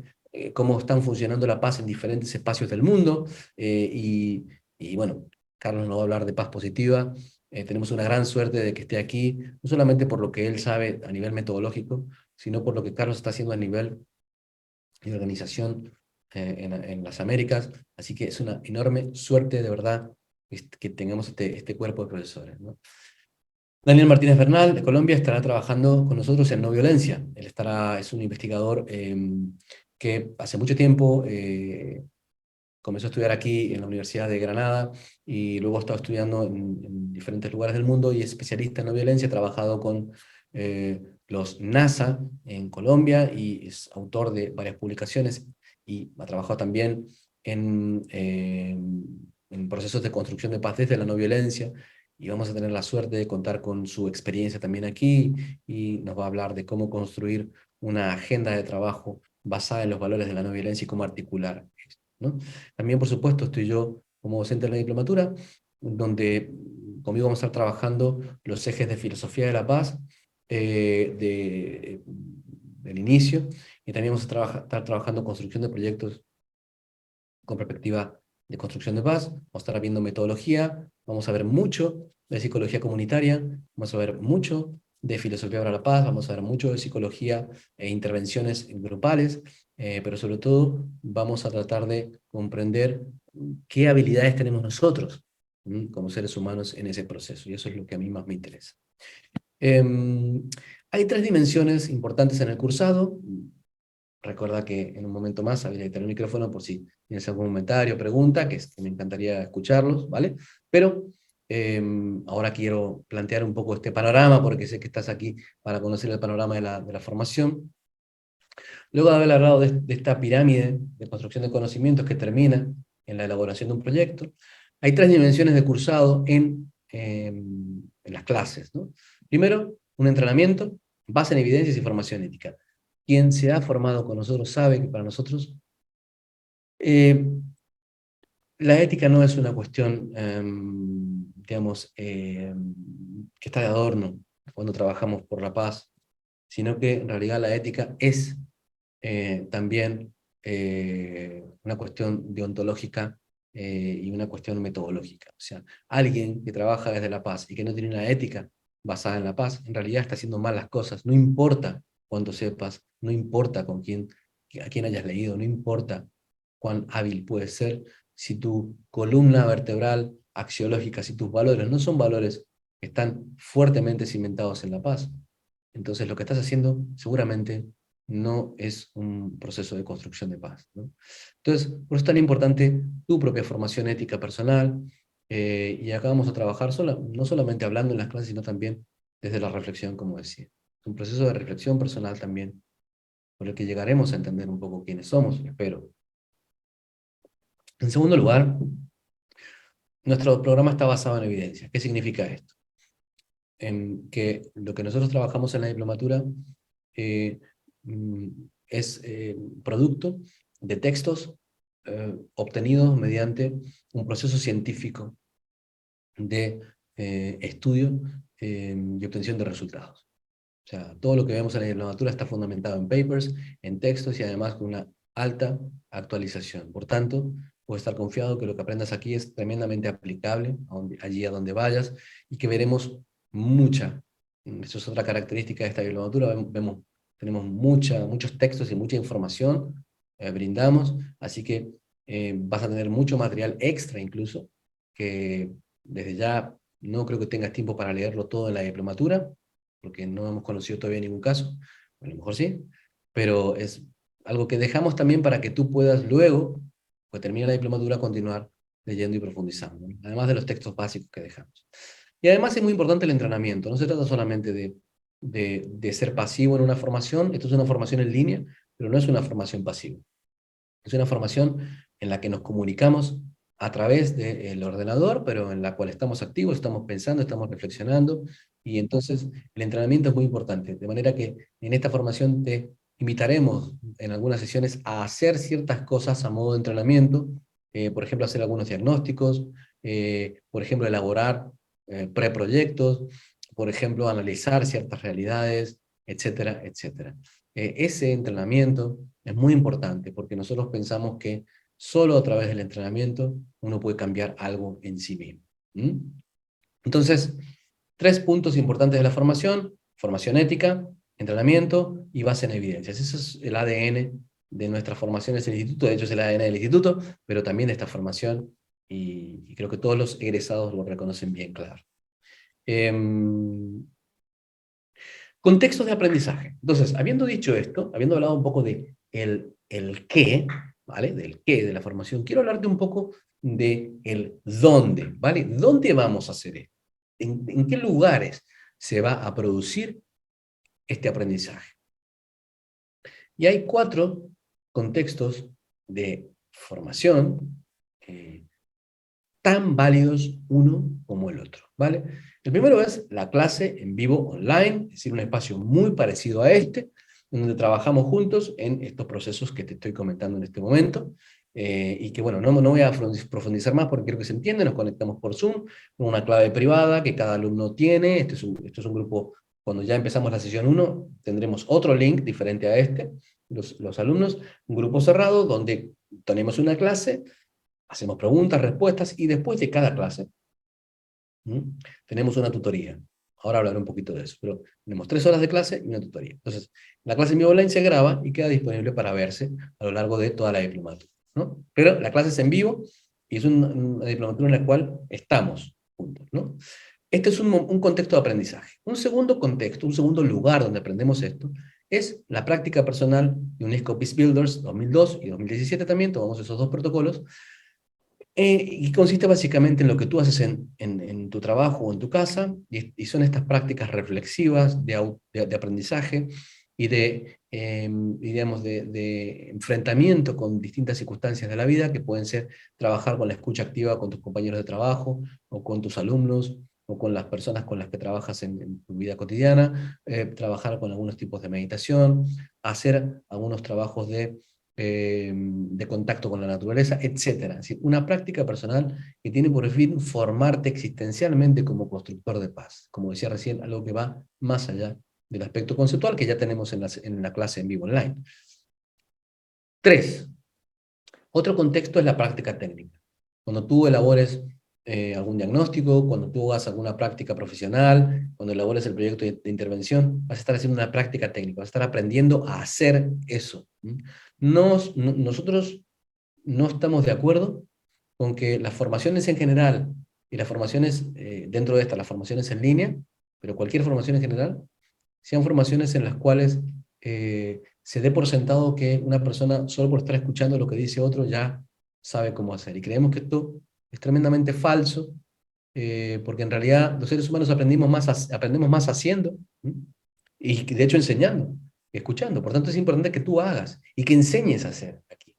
cómo están funcionando la paz en diferentes espacios del mundo, y bueno, Carlos nos va a hablar de paz positiva. Tenemos una gran suerte de que esté aquí, no solamente por lo que él sabe a nivel metodológico, sino por lo que Carlos está haciendo a nivel de organización en las Américas. Así que es una enorme suerte, de verdad, que tengamos este cuerpo de profesores, ¿no? Daniel Martínez Bernal, de Colombia, estará trabajando con nosotros en no violencia. Él es un investigador que hace mucho tiempo comenzó a estudiar aquí en la Universidad de Granada y luego ha estado estudiando en diferentes lugares del mundo y es especialista en no violencia, ha trabajado con los NASA en Colombia y es autor de varias publicaciones y ha trabajado también en procesos de construcción de paz desde la no violencia, y vamos a tener la suerte de contar con su experiencia también aquí, y nos va a hablar de cómo construir una agenda de trabajo basada en los valores de la no violencia y cómo articular esto, ¿no? También, por supuesto, estoy yo como docente de la diplomatura, donde conmigo vamos a estar trabajando los ejes de filosofía de la paz del inicio, y también vamos a estar trabajando construcción de proyectos con perspectiva de construcción de paz. Vamos a estar viendo metodología, vamos a ver mucho de psicología comunitaria, vamos a ver mucho de filosofía para la paz, vamos a ver mucho de psicología e intervenciones grupales, pero sobre todo vamos a tratar de comprender qué habilidades tenemos nosotros como seres humanos en ese proceso, y eso es lo que a mí más me interesa. Hay tres dimensiones importantes en el cursado. Recuerda que en un momento más habilitar el micrófono por si tienes algún comentario o pregunta, que me encantaría escucharlos, ¿vale? Pero ahora quiero plantear un poco este panorama, porque sé que estás aquí para conocer el panorama de la formación. Luego de haber hablado de esta pirámide de construcción de conocimientos que termina en la elaboración de un proyecto, hay tres dimensiones de cursado en las clases, ¿no? Primero, un entrenamiento, base en evidencias y formación ética. Quien se ha formado con nosotros sabe que para nosotros eh, la ética no es una cuestión, digamos, que está de adorno cuando trabajamos por la paz, sino que en realidad la ética es también una cuestión deontológica y una cuestión metodológica. O sea, alguien que trabaja desde la paz y que no tiene una ética basada en la paz, en realidad está haciendo mal las cosas. No importa cuánto sepas, no importa a quién hayas leído, no importa cuán hábil puedes ser, si tu columna vertebral axiológica, si tus valores no son valores que están fuertemente cimentados en la paz, entonces lo que estás haciendo seguramente no es un proceso de construcción de paz, ¿no? Entonces, por eso es tan importante tu propia formación ética personal, y acá vamos a trabajar no solamente hablando en las clases, sino también desde la reflexión, como decía. Es un proceso de reflexión personal también, por el que llegaremos a entender un poco quiénes somos, espero. En segundo lugar, nuestro programa está basado en evidencia. ¿Qué significa esto? En que lo que nosotros trabajamos en la diplomatura eh, mm, es producto de textos obtenidos mediante un proceso científico de estudio y obtención de resultados. O sea, todo lo que vemos en la diplomatura está fundamentado en papers, en textos y además con una alta actualización. Por tanto, puedes estar confiado que lo que aprendas aquí es tremendamente aplicable allí a donde vayas, y que veremos mucha, eso es otra característica de esta diplomatura, tenemos muchos textos y mucha información, brindamos, así que vas a tener mucho material extra incluso, que desde ya no creo que tengas tiempo para leerlo todo en la diplomatura, porque no hemos conocido todavía ningún caso, a lo mejor sí, pero es algo que dejamos también para que tú puedas luego, pues termina la diplomatura, continuar leyendo y profundizando, ¿no? Además de los textos básicos que dejamos. Y además es muy importante el entrenamiento, no se trata solamente de ser pasivo en una formación, esto es una formación en línea, pero no es una formación pasiva. Es una formación en la que nos comunicamos a través del ordenador, pero en la cual estamos activos, estamos pensando, estamos reflexionando, y entonces el entrenamiento es muy importante, de manera que en esta formación te invitaremos en algunas sesiones a hacer ciertas cosas a modo de entrenamiento, por ejemplo, hacer algunos diagnósticos, por ejemplo, elaborar preproyectos, por ejemplo, analizar ciertas realidades, etcétera, etcétera. Ese entrenamiento es muy importante, porque nosotros pensamos que solo a través del entrenamiento uno puede cambiar algo en sí mismo. Entonces, tres puntos importantes de la formación: formación ética, entrenamiento y base en evidencias. Eso es el ADN de nuestras formaciones en el instituto, de hecho es el ADN del instituto, pero también de esta formación, y creo que todos los egresados lo reconocen bien claro. Contextos de aprendizaje. Entonces, habiendo dicho esto, habiendo hablado un poco de el qué, ¿vale? Del qué de la formación, quiero hablarte un poco de el dónde, ¿vale? ¿Dónde vamos a hacer esto? ¿En qué lugares se va a producir este aprendizaje? Y hay 4 contextos de formación tan válidos uno como el otro, ¿vale? El primero es la clase en vivo online, es decir, un espacio muy parecido a este, donde trabajamos juntos en estos procesos que te estoy comentando en este momento, y que, bueno, no voy a profundizar más porque quiero que se entienda. Nos conectamos por Zoom, con una clave privada que cada alumno tiene. Este es un grupo, cuando ya empezamos la sesión 1, tendremos otro link diferente a este, los alumnos, un grupo cerrado donde tenemos una clase, hacemos preguntas, respuestas, y después de cada clase tenemos una tutoría. Ahora hablaré un poquito de eso, pero tenemos 3 horas de clase y una tutoría. Entonces, la clase en vivo online se graba y queda disponible para verse a lo largo de toda la diplomatura, ¿no? Pero la clase es en vivo y es una diplomatura en la cual estamos juntos, ¿no? Este es un contexto de aprendizaje. Un segundo contexto, un segundo lugar donde aprendemos esto, es la práctica personal de UNESCO Peace Builders 2002 y 2017 también, tomamos esos 2 protocolos, y consiste básicamente en lo que tú haces en tu trabajo o en tu casa, y son estas prácticas reflexivas de aprendizaje y digamos, de enfrentamiento con distintas circunstancias de la vida, que pueden ser trabajar con la escucha activa con tus compañeros de trabajo, o con tus alumnos, o con las personas con las que trabajas en tu vida cotidiana, trabajar con algunos tipos de meditación, hacer algunos trabajos de contacto con la naturaleza, etc. Es decir, una práctica personal que tiene por fin formarte existencialmente como constructor de paz. Como decía recién, algo que va más allá del aspecto conceptual que ya tenemos en la clase en vivo online. 3. Otro contexto es la práctica técnica. Cuando tú elabores algún diagnóstico, cuando tú hagas alguna práctica profesional, cuando elabores el proyecto de intervención, vas a estar haciendo una práctica técnica, vas a estar aprendiendo a hacer eso. Nosotros no estamos de acuerdo con que las formaciones en general y las formaciones dentro de estas, las formaciones en línea, pero cualquier formación en general, sean formaciones en las cuales se dé por sentado que una persona, solo por estar escuchando lo que dice otro, ya sabe cómo hacer. Y creemos que esto es tremendamente falso, porque en realidad los seres humanos aprendemos más haciendo, ¿sí? Y de hecho enseñando, escuchando. Por tanto es importante que tú hagas y que enseñes a hacer aquí.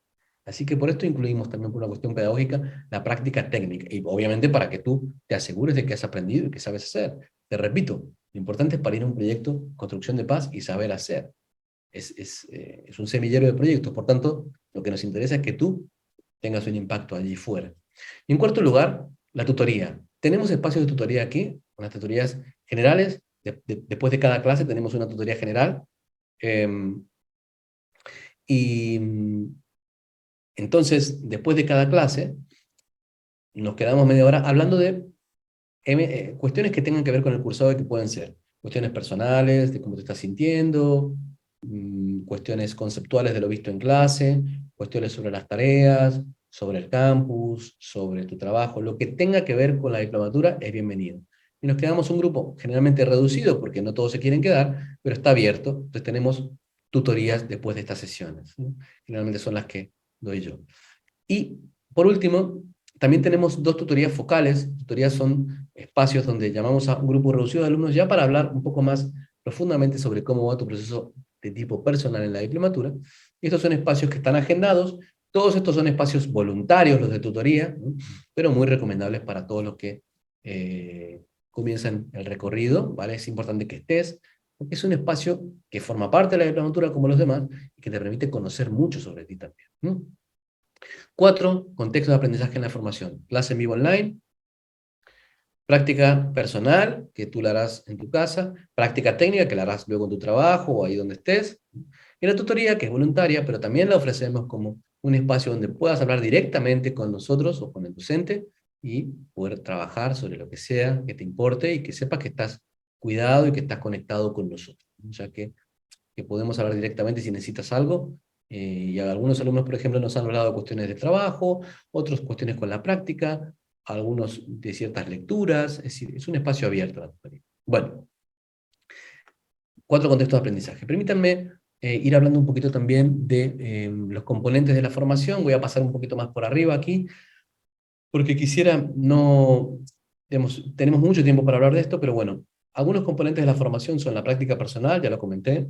Así que por esto incluimos también, por una cuestión pedagógica, la práctica técnica, y obviamente para que tú te asegures de que has aprendido y que sabes hacer. Te repito, lo importante es para ir a un proyecto, construcción de paz y saber hacer. Es un semillero de proyectos, por tanto, lo que nos interesa es que tú tengas un impacto allí fuera. Y en cuarto lugar, la tutoría. Tenemos espacios de tutoría aquí, unas tutorías generales. Después de cada clase tenemos una tutoría general. Y entonces, después de cada clase, nos quedamos media hora hablando de cuestiones que tengan que ver con el cursado, que pueden ser cuestiones personales, de cómo te estás sintiendo, cuestiones conceptuales de lo visto en clase, cuestiones sobre las tareas, sobre el campus, sobre tu trabajo, lo que tenga que ver con la diplomatura es bienvenido. Y nos quedamos un grupo generalmente reducido, porque no todos se quieren quedar, pero está abierto, entonces tenemos tutorías después de estas sesiones, ¿no? Generalmente son las que doy yo. Y por último, también tenemos 2 tutorías focales. Tutorías son espacios donde llamamos a un grupo reducido de alumnos ya para hablar un poco más profundamente sobre cómo va tu proceso de tipo personal en la diplomatura. Y estos son espacios que están agendados. Todos estos son espacios voluntarios, los de tutoría, ¿no? Pero muy recomendables para todos los que comienzan el recorrido, ¿vale? Es importante que estés, porque es un espacio que forma parte de la diplomatura como los demás y que te permite conocer mucho sobre ti también, ¿no? 4, contexto de aprendizaje en la formación. Clase en vivo online, práctica personal, que tú la harás en tu casa, práctica técnica, que la harás luego en tu trabajo o ahí donde estés, y la tutoría, que es voluntaria, pero también la ofrecemos como un espacio donde puedas hablar directamente con nosotros o con el docente y poder trabajar sobre lo que sea que te importe y que sepas que estás cuidado y que estás conectado con nosotros, ya que que podemos hablar directamente si necesitas algo. Y algunos alumnos, por ejemplo, nos han hablado de cuestiones de trabajo, otros cuestiones con la práctica, algunos de ciertas lecturas, es decir, es un espacio abierto a la tutoría. Bueno, 4 contextos de aprendizaje. Permítanme ir hablando un poquito también de los componentes de la formación. Voy a pasar un poquito más por arriba aquí, porque quisiera no... Digamos, tenemos mucho tiempo para hablar de esto, pero bueno, algunos componentes de la formación son la práctica personal, ya lo comenté.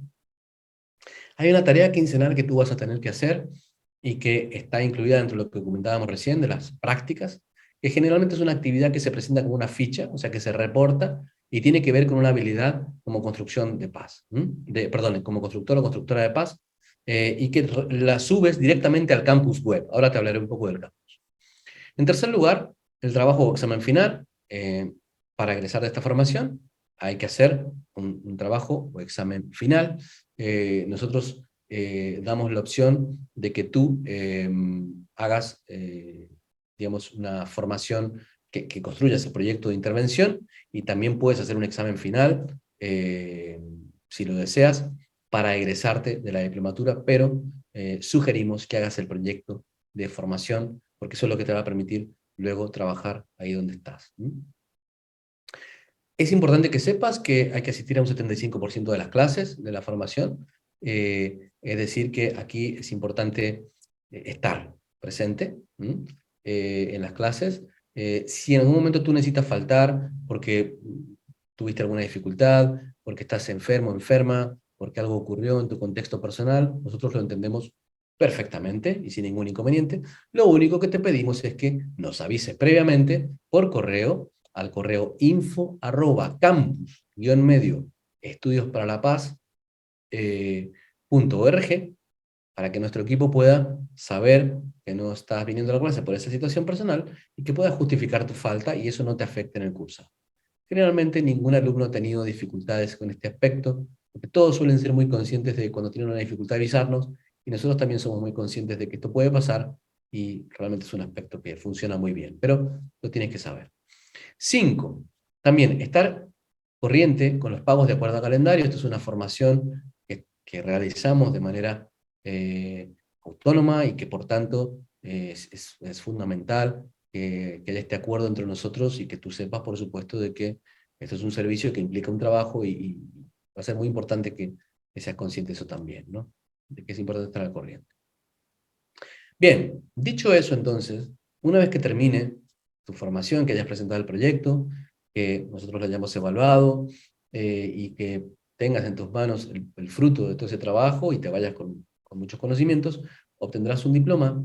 Hay una tarea quincenal que tú vas a tener que hacer y que está incluida dentro de lo que comentábamos recién, de las prácticas, que generalmente es una actividad que se presenta como una ficha, o sea, que se reporta y tiene que ver con una habilidad como construcción de paz, perdón, como constructor o constructora de paz, y que la subes directamente al campus web. Ahora te hablaré un poco del campus. En tercer lugar, el trabajo o examen final. Para egresar de esta formación hay que hacer un trabajo o examen final. Nosotros damos la opción de que tú hagas, digamos, una formación que construyas el proyecto de intervención y también puedes hacer un examen final, si lo deseas, para egresarte de la diplomatura, pero sugerimos que hagas el proyecto de formación, porque eso es lo que te va a permitir luego trabajar ahí donde estás. Es importante que sepas que hay que asistir a un 75% de las clases de la formación, es decir, que aquí es importante estar presente en las clases. Si en algún momento tú necesitas faltar porque tuviste alguna dificultad, porque estás enfermo, enferma, porque algo ocurrió en tu contexto personal, nosotros lo entendemos perfectamente y sin ningún inconveniente. Lo único que te pedimos es que nos avise previamente por correo al correo info@campus-medio estudios para la paz .org, para que nuestro equipo pueda saber que no estás viniendo a la clase por esa situación personal y que pueda justificar tu falta y eso no te afecte en el curso. Generalmente ningún alumno ha tenido dificultades con este aspecto, porque todos suelen ser muy conscientes de que cuando tienen una dificultad avisarnos, y nosotros también somos muy conscientes de que esto puede pasar, y realmente es un aspecto que funciona muy bien, pero lo tienes que saber. 5. También estar corriente con los pagos de acuerdo a calendario. Esto es una formación que realizamos de manera autónoma y que por tanto es fundamental que haya este acuerdo entre nosotros y que tú sepas, por supuesto, de que esto es un servicio que implica un trabajo y va a ser muy importante que seas consciente de eso también, ¿no? De que es importante estar al corriente. Bien, dicho eso entonces, una vez que termine tu formación, que hayas presentado el proyecto, que nosotros lo hayamos evaluado y que tengas en tus manos el fruto de todo ese trabajo y te vayas con muchos conocimientos, obtendrás un diploma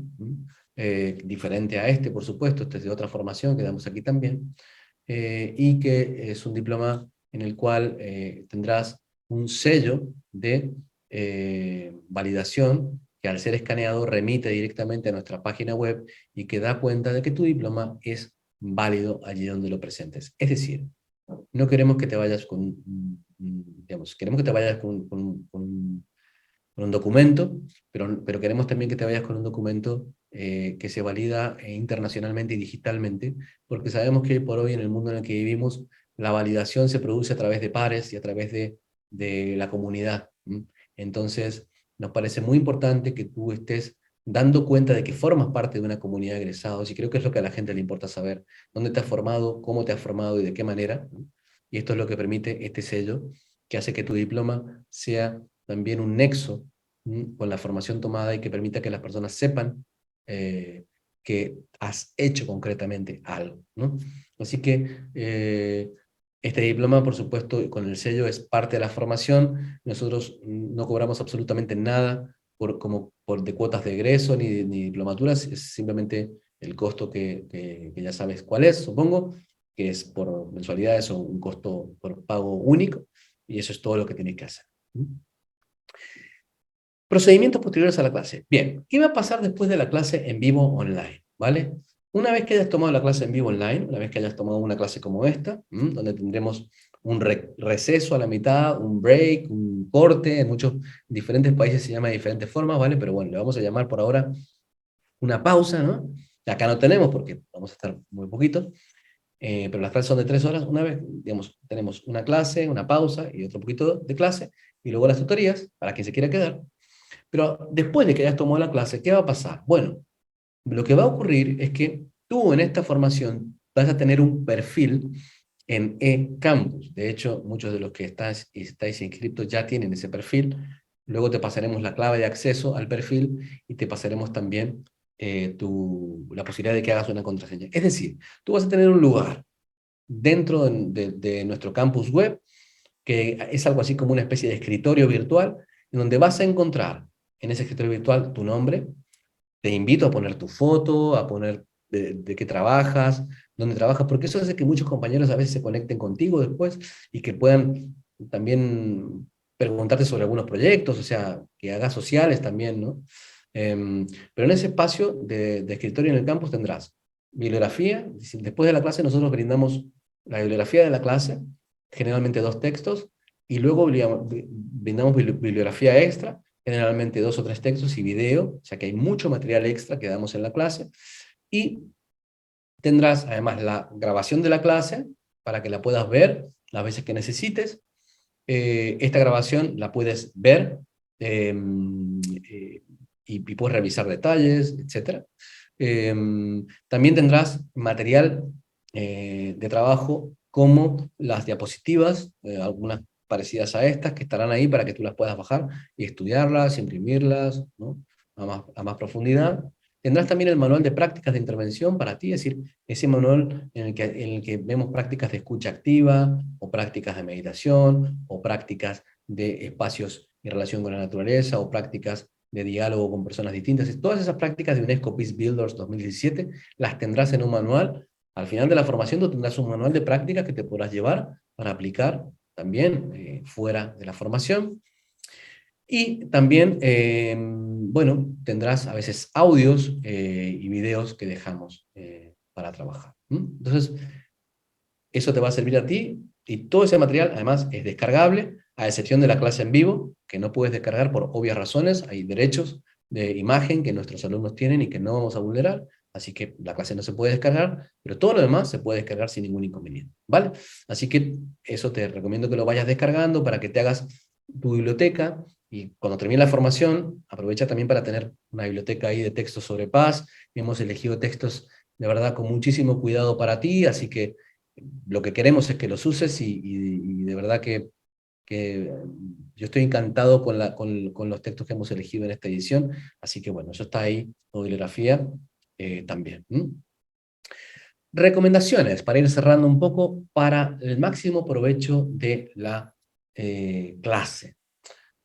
diferente a este, por supuesto, este es de otra formación que damos aquí también, y que es un diploma en el cual tendrás un sello de validación que al ser escaneado remite directamente a nuestra página web y que da cuenta de que tu diploma es válido allí donde lo presentes. Es decir, no queremos que te vayas digamos, queremos que te vayas con un documento, pero queremos también que te vayas con un documento que se valida internacionalmente y digitalmente, porque sabemos que hoy por hoy en el mundo en el que vivimos, la validación se produce a través de pares y a través de la comunidad. Entonces, nos parece muy importante que tú estés dando cuenta de que formas parte de una comunidad de egresados, y creo que es lo que a la gente le importa saber, dónde te has formado, cómo te has formado y de qué manera, y esto es lo que permite este sello, que hace que tu diploma sea también un nexo con la formación tomada y que permita que las personas sepan que has hecho concretamente algo, ¿no? Así que este diploma, por supuesto, con el sello es parte de la formación. Nosotros no cobramos absolutamente nada de cuotas de egreso ni diplomaturas, es simplemente el costo que ya sabes cuál es, supongo, que es por mensualidades o un costo por pago único, y eso es todo lo que tienes que hacer. Procedimientos posteriores a la clase. Bien, ¿qué va a pasar después de la clase en vivo online? ¿Vale? Una vez que hayas tomado la clase en vivo online, una vez que hayas tomado una clase como esta, donde tendremos un receso a la mitad, un break, un corte, en muchos diferentes países se llama de diferentes formas, ¿vale? Pero bueno, le vamos a llamar por ahora una pausa, ¿no? Acá no tenemos porque vamos a estar muy poquito, pero las clases son de 3 horas. Una vez, digamos, tenemos una clase, una pausa y otro poquito de clase, y luego las tutorías, para quien se quiera quedar. Pero después de que hayas tomado la clase, ¿qué va a pasar? Bueno, lo que va a ocurrir es que tú en esta formación vas a tener un perfil en eCampus. De hecho, muchos de los que estáis inscritos ya tienen ese perfil. Luego te pasaremos la clave de acceso al perfil y te pasaremos también la posibilidad de que hagas una contraseña. Es decir, tú vas a tener un lugar dentro de nuestro campus web, que es algo así como una especie de escritorio virtual, en donde vas a encontrar en ese escritorio virtual tu nombre. Te invito a poner tu foto, a poner de qué trabajas, dónde trabajas, porque eso hace que muchos compañeros a veces se conecten contigo después y que puedan también preguntarte sobre algunos proyectos, o sea, que hagas sociales también, ¿no? Pero en ese espacio de escritorio en el campus tendrás bibliografía. Después de la clase nosotros brindamos la bibliografía de la clase, generalmente 2 textos, y luego brindamos bibliografía extra, generalmente 2 o 3 textos y video, o sea que hay mucho material extra que damos en la clase, y tendrás además la grabación de la clase para que la puedas ver las veces que necesites. Esta grabación la puedes ver eh, y puedes revisar detalles, etc. También tendrás material de trabajo como las diapositivas, algunas parecidas a estas, que estarán ahí para que tú las puedas bajar y estudiarlas, imprimirlas, ¿no? A más profundidad. Tendrás también el manual de prácticas de intervención para ti, es decir, ese manual en el que vemos prácticas de escucha activa, o prácticas de meditación, o prácticas de espacios en relación con la naturaleza, o prácticas de diálogo con personas distintas. Todas esas prácticas de UNESCO Peace Builders 2017 las tendrás en un manual. Al final de la formación tú tendrás un manual de prácticas que te podrás llevar para aplicar también fuera de la formación. Y también, bueno, tendrás a veces audios y videos que dejamos para trabajar. Entonces, eso te va a servir a ti, y todo ese material además es descargable, a excepción de la clase en vivo, que no puedes descargar por obvias razones. Hay derechos de imagen que nuestros alumnos tienen y que no vamos a vulnerar, así que la clase no se puede descargar, pero todo lo demás se puede descargar sin ningún inconveniente, ¿vale? Así que eso te recomiendo que lo vayas descargando para que te hagas tu biblioteca, y cuando termine la formación, aprovecha también para tener una biblioteca ahí de textos sobre paz. Hemos elegido textos de verdad con muchísimo cuidado para ti, así que lo que queremos es que los uses, y de verdad que yo estoy encantado con los textos que hemos elegido en esta edición, así que bueno, eso está ahí, o bibliografía también. Recomendaciones, para ir cerrando un poco, para el máximo provecho de la clase.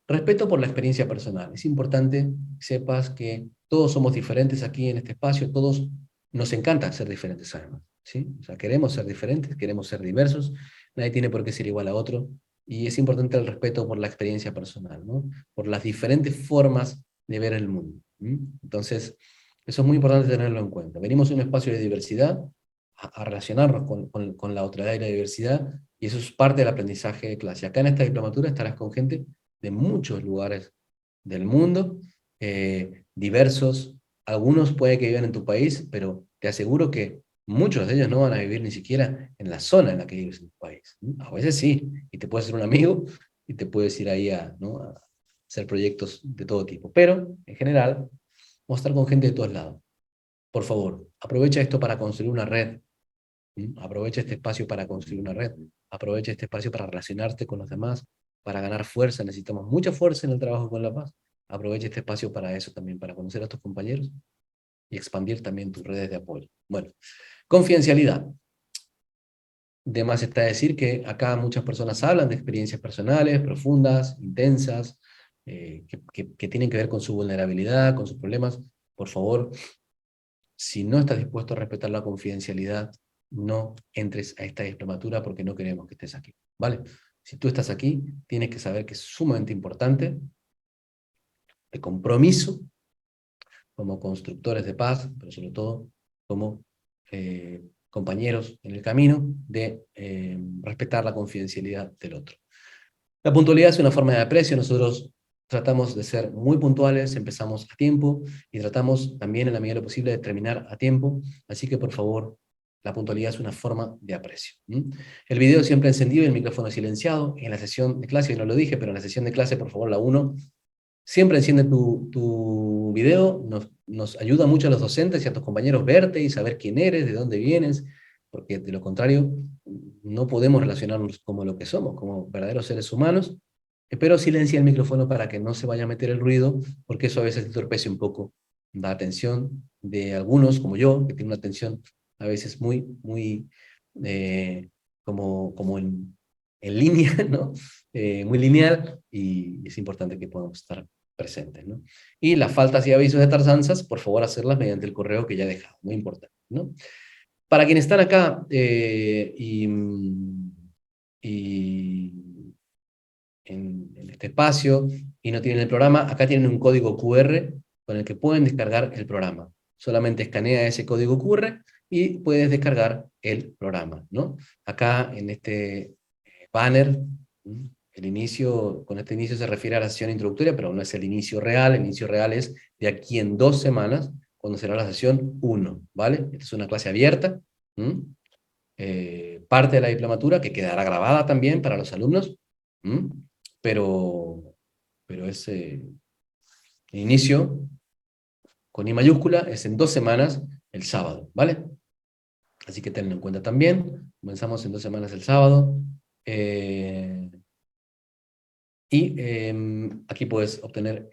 Respeto por la experiencia personal. Es importante que sepas que todos somos diferentes aquí en este espacio, todos nos encanta ser diferentes además, ¿sí? O sea, queremos ser diferentes, queremos ser diversos, nadie tiene por qué ser igual a otro, y es importante el respeto por la experiencia personal, ¿no? Por las diferentes formas de ver el mundo. Entonces, eso es muy importante tenerlo en cuenta. Venimos a un espacio de diversidad, a relacionarnos con la otredad y la diversidad, y eso es parte del aprendizaje de clase. Acá en esta diplomatura estarás con gente de muchos lugares del mundo, diversos. Algunos puede que vivan en tu país, pero te aseguro que muchos de ellos no van a vivir ni siquiera en la zona en la que vives en tu país. A veces sí, y te puedes ser un amigo, y te puedes ir ahí ¿no? a hacer proyectos de todo tipo. Pero, en general, vamos a estar con gente de todos lados. Por favor, aprovecha esto para construir una red. Aprovecha este espacio para construir una red. Aprovecha este espacio para relacionarte con los demás, para ganar fuerza. Necesitamos mucha fuerza en el trabajo con la paz. Aprovecha este espacio para eso también, para conocer a tus compañeros y expandir también tus redes de apoyo. Bueno, confidencialidad. De más está decir que acá muchas personas hablan de experiencias personales, profundas, intensas, que tienen que ver con su vulnerabilidad, con sus problemas. Por favor, si no estás dispuesto a respetar la confidencialidad, no entres a esta diplomatura, porque no queremos que estés aquí, ¿vale? Si tú estás aquí, tienes que saber que es sumamente importante el compromiso como constructores de paz, pero sobre todo como compañeros en el camino, de respetar la confidencialidad del otro. La puntualidad es una forma de aprecio. Nosotros tratamos de ser muy puntuales, empezamos a tiempo, y tratamos también en la medida de lo posible de terminar a tiempo, así que por favor, la puntualidad es una forma de aprecio. El video siempre encendido y el micrófono silenciado. En la sesión de clase, no lo dije, pero en la sesión de clase, por favor, la 1, siempre enciende tu video. Nos ayuda mucho a los docentes y a tus compañeros verte y saber quién eres, de dónde vienes, porque de lo contrario no podemos relacionarnos como lo que somos, como verdaderos seres humanos. Pero silencia el micrófono para que no se vaya a meter el ruido, porque eso a veces entorpece un poco la atención de algunos, como yo, que tiene una atención a veces muy eh, como en línea, ¿no? Muy lineal, y es importante que podamos estar presentes, ¿no? Y las faltas y avisos de tardanzas, por favor, hacerlas mediante el correo que ya he dejado, muy importante, ¿no? Para quienes están acá y en este espacio y no tienen el programa, acá tienen un código QR con el que pueden descargar el programa. Solamente escanea ese código QR y puedes descargar el programa, ¿no? Acá en este banner, el inicio, con este inicio se refiere a la sesión introductoria, pero no es el inicio real es de aquí en 2 semanas, cuando será la sesión 1, ¿vale? Esta es una clase abierta, parte de la diplomatura, que quedará grabada también para los alumnos, pero, pero ese inicio con I mayúscula es en 2 semanas el sábado, ¿vale? Así que tenlo en cuenta también. Comenzamos en 2 semanas el sábado. Aquí puedes obtener,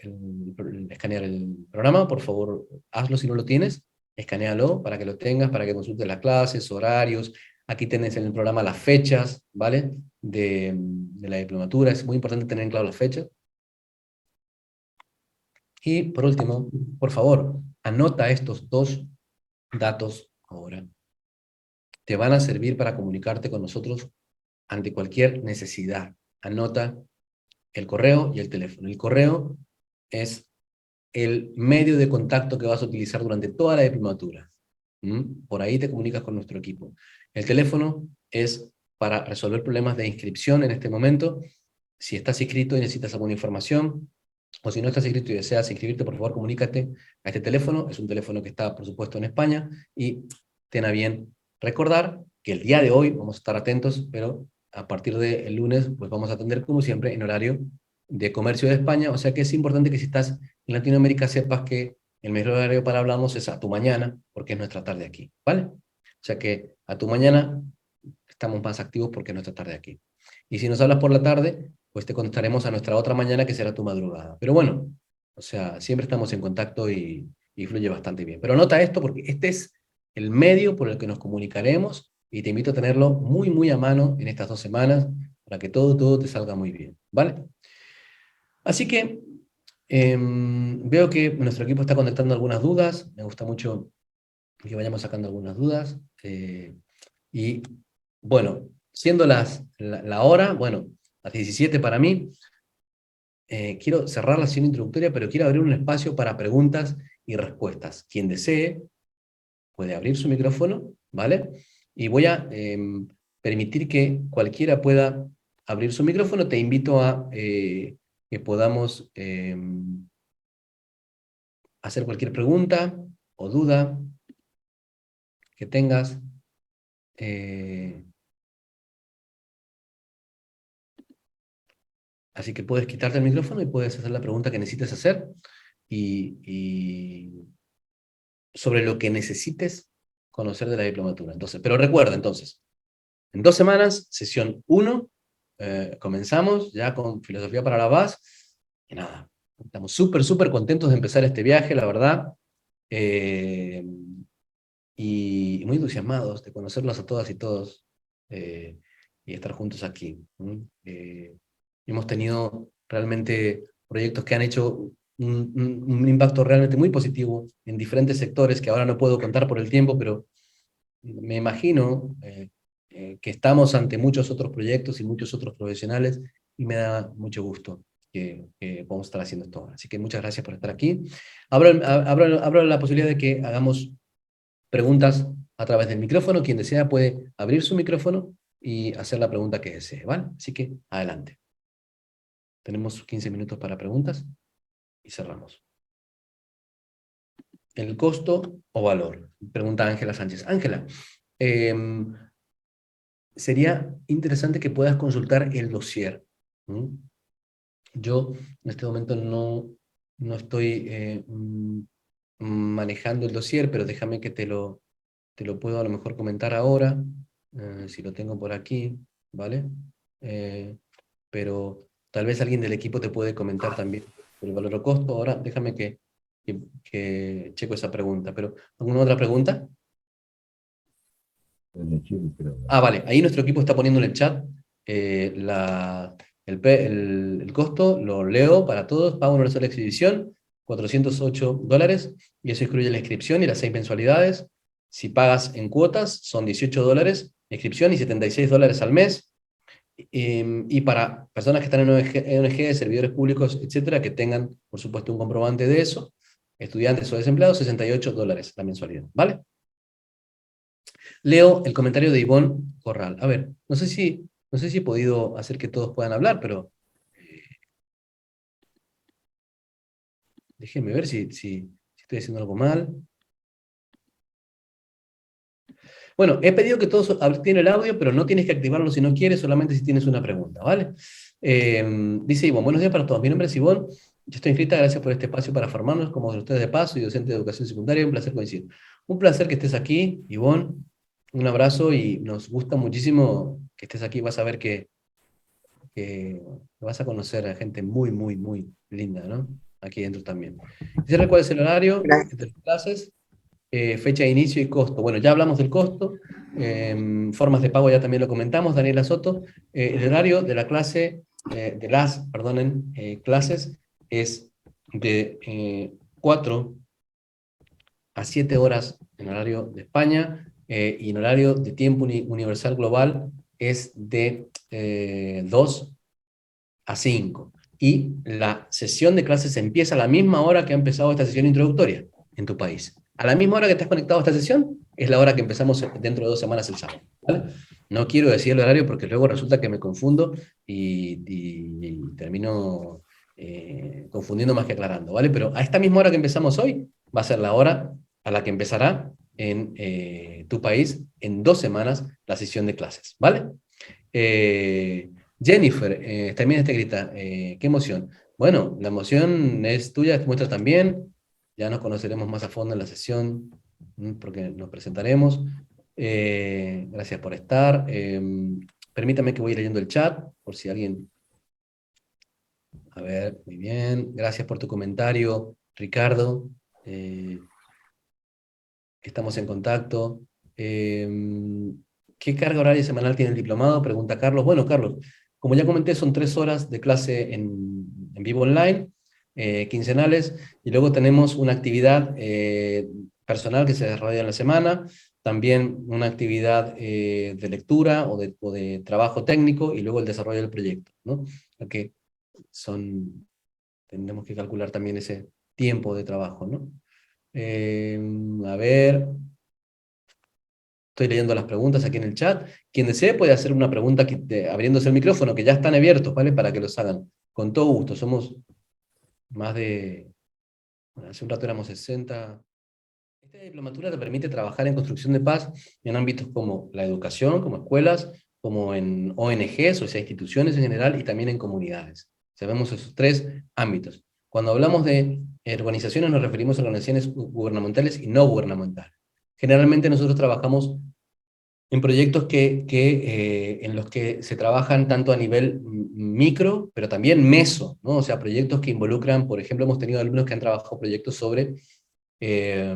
escanear el programa. Por favor, hazlo si no lo tienes. Escanéalo para que lo tengas, para que consultes las clases, horarios. Aquí tenés en el programa las fechas, ¿vale? De la diplomatura. Es muy importante tener en claro las fechas. Y por último, por favor, anota estos 2 datos ahora. Te van a servir para comunicarte con nosotros ante cualquier necesidad. Anota el correo y el teléfono. El correo es el medio de contacto que vas a utilizar durante toda la diplomatura. Por ahí te comunicas con nuestro equipo. El teléfono es para resolver problemas de inscripción en este momento. Si estás inscrito y necesitas alguna información, o si no estás inscrito y deseas inscribirte, por favor, comunícate a este teléfono. Es un teléfono que está, por supuesto, en España, y ten a bien recordar que el día de hoy vamos a estar atentos, pero a partir del lunes, pues vamos a atender, como siempre, en horario de comercio de España. O sea que es importante que si estás en Latinoamérica sepas que el mejor horario para hablarnos es a tu mañana, porque es nuestra tarde aquí, ¿vale? O sea que a tu mañana estamos más activos porque es nuestra tarde aquí. Y si nos hablas por la tarde, pues te contestaremos a nuestra otra mañana, que será tu madrugada. Pero bueno, o sea, siempre estamos en contacto y fluye bastante bien. Pero nota esto, porque este es el medio por el que nos comunicaremos, y te invito a tenerlo muy a mano en estas 2 semanas para que todo te salga muy bien, ¿vale? Así que veo que nuestro equipo está contestando algunas dudas. Me gusta mucho que vayamos sacando algunas dudas. Y bueno, siendo la hora, bueno, las 17 para mí, quiero cerrar la sesión introductoria, pero quiero abrir un espacio para preguntas y respuestas. Quien desee puede abrir su micrófono, ¿vale? Y voy a permitir que cualquiera pueda abrir su micrófono. Te invito a que podamos hacer cualquier pregunta o duda que tengas. Así que puedes quitarte el micrófono y puedes hacer la pregunta que necesites hacer, y sobre lo que necesites conocer de la diplomatura. Entonces, pero recuerda, entonces, en 2 semanas, sesión 1, comenzamos ya con Filosofía para la Paz, y nada, estamos súper contentos de empezar este viaje, la verdad, eh, y muy entusiasmados de conocerlos a todas y todos, y estar juntos aquí. Hemos tenido realmente proyectos que han hecho un impacto realmente muy positivo en diferentes sectores, que ahora no puedo contar por el tiempo, pero me imagino que estamos ante muchos otros proyectos y muchos otros profesionales, y me da mucho gusto que podamos estar haciendo esto ahora. Así que muchas gracias por estar aquí. Abro la posibilidad de que hagamos preguntas a través del micrófono. Quien desea puede abrir su micrófono y hacer la pregunta que desee, ¿vale? Así que adelante. Tenemos 15 minutos para preguntas y cerramos. ¿El costo o valor? Pregunta Ángela Sánchez. Ángela, sería interesante que puedas consultar el dossier. Yo en este momento no estoy manejando el dossier, pero déjame que te lo puedo a lo mejor comentar ahora, si lo tengo por aquí, ¿vale? Pero tal vez alguien del equipo te puede comentar también el valor o costo. Ahora déjame que checo esa pregunta. Pero, ¿alguna otra pregunta? Ah, vale, ahí nuestro equipo está poniendo en el chat el costo, lo leo para todos, pago una sola exhibición, $408, y eso incluye la inscripción y las 6 mensualidades. Si pagas en cuotas, son $18 la inscripción y $76 al mes. Y para personas que están en ONG, servidores públicos, etcétera, que tengan, por supuesto, un comprobante de eso, estudiantes o desempleados, $68 la mensualidad, ¿vale? Leo el comentario de Ivonne Corral. A ver, no sé si he podido hacer que todos puedan hablar, pero déjenme ver si estoy haciendo algo mal. Bueno, he pedido que todos activen el audio, pero no tienes que activarlo si no quieres, solamente si tienes una pregunta, ¿vale? Dice Ivonne, buenos días para todos. Mi nombre es Ivonne, yo estoy inscrita, gracias por este espacio para formarnos como ustedes de paso y docente de educación secundaria, un placer coincidir. Un placer que estés aquí, Ivonne, un abrazo y nos gusta muchísimo que estés aquí, vas a ver que vas a conocer a gente muy, muy, muy linda, ¿no? Aquí dentro también. Dice, ¿cuál es el horario Gracias. de las clases? Fecha de inicio y costo. Bueno, ya hablamos del costo, formas de pago ya también lo comentamos, Daniela Soto. El horario de la clase, perdonen, clases es de 4 a 7 horas en horario de España, y en horario de tiempo universal global es de 2 a 5. Y la sesión de clases empieza a la misma hora que ha empezado esta sesión introductoria en tu país. A la misma hora que te has conectado a esta sesión, es la hora que empezamos dentro de 2 semanas el sábado, ¿vale? No quiero decir el horario porque luego resulta que me confundo y termino confundiendo más que aclarando, ¿vale? Pero a esta misma hora que empezamos hoy, va a ser la hora a la que empezará en tu país en 2 semanas la sesión de clases, ¿vale? Jennifer, también está escrita, qué emoción. Bueno, la emoción es tuya, es nuestra también. Ya nos conoceremos más a fondo en la sesión, porque nos presentaremos. Gracias por estar. Permítame que voy leyendo el chat, por si alguien... A ver, muy bien. Gracias por tu comentario, Ricardo. Estamos en contacto. ¿Qué carga horaria semanal tiene el diplomado? Pregunta Carlos. Bueno, Carlos, como ya comenté, son 3 horas de clase en vivo online, quincenales, y luego tenemos una actividad personal que se desarrolla en la semana, también una actividad de lectura o de trabajo técnico, y luego el desarrollo del proyecto, ¿no? Que tendremos que calcular también ese tiempo de trabajo, ¿no? A ver, estoy leyendo las preguntas aquí en el chat. Quien desee puede hacer una pregunta abriéndose el micrófono, que ya están abiertos, ¿vale? Para que los hagan. Con todo gusto, somos más de... Bueno, hace un rato éramos 60. Esta diplomatura te permite trabajar en construcción de paz en ámbitos como la educación, como escuelas, como en ONGs, o sea, instituciones en general, y también en comunidades. Sabemos esos 3 ámbitos. Cuando hablamos de organizaciones nos referimos a organizaciones gubernamentales y no gubernamentales. Generalmente nosotros trabajamos en proyectos en los que se trabajan tanto a nivel micro, pero también meso, ¿no? O sea, proyectos que involucran, por ejemplo, hemos tenido alumnos que han trabajado proyectos sobre, eh,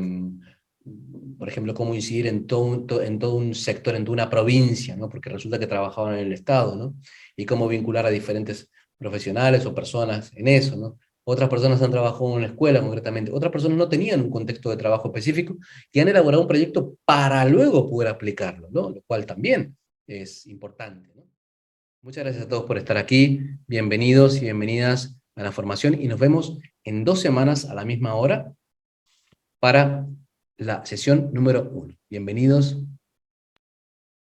por ejemplo, cómo incidir en todo un sector, en toda una provincia, ¿no? Porque resulta que trabajaban en el Estado, ¿no? Y cómo vincular a diferentes profesionales o personas en eso, ¿no? Otras personas han trabajado en una escuela concretamente, otras personas no tenían un contexto de trabajo específico y han elaborado un proyecto para luego poder aplicarlo, ¿no? Lo cual también es importante, ¿no? Muchas gracias a todos por estar aquí, bienvenidos y bienvenidas a la formación, y nos vemos en 2 semanas a la misma hora para la sesión número 1. Bienvenidos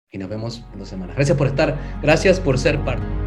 y nos vemos en 2 semanas. Gracias por estar, gracias por ser parte.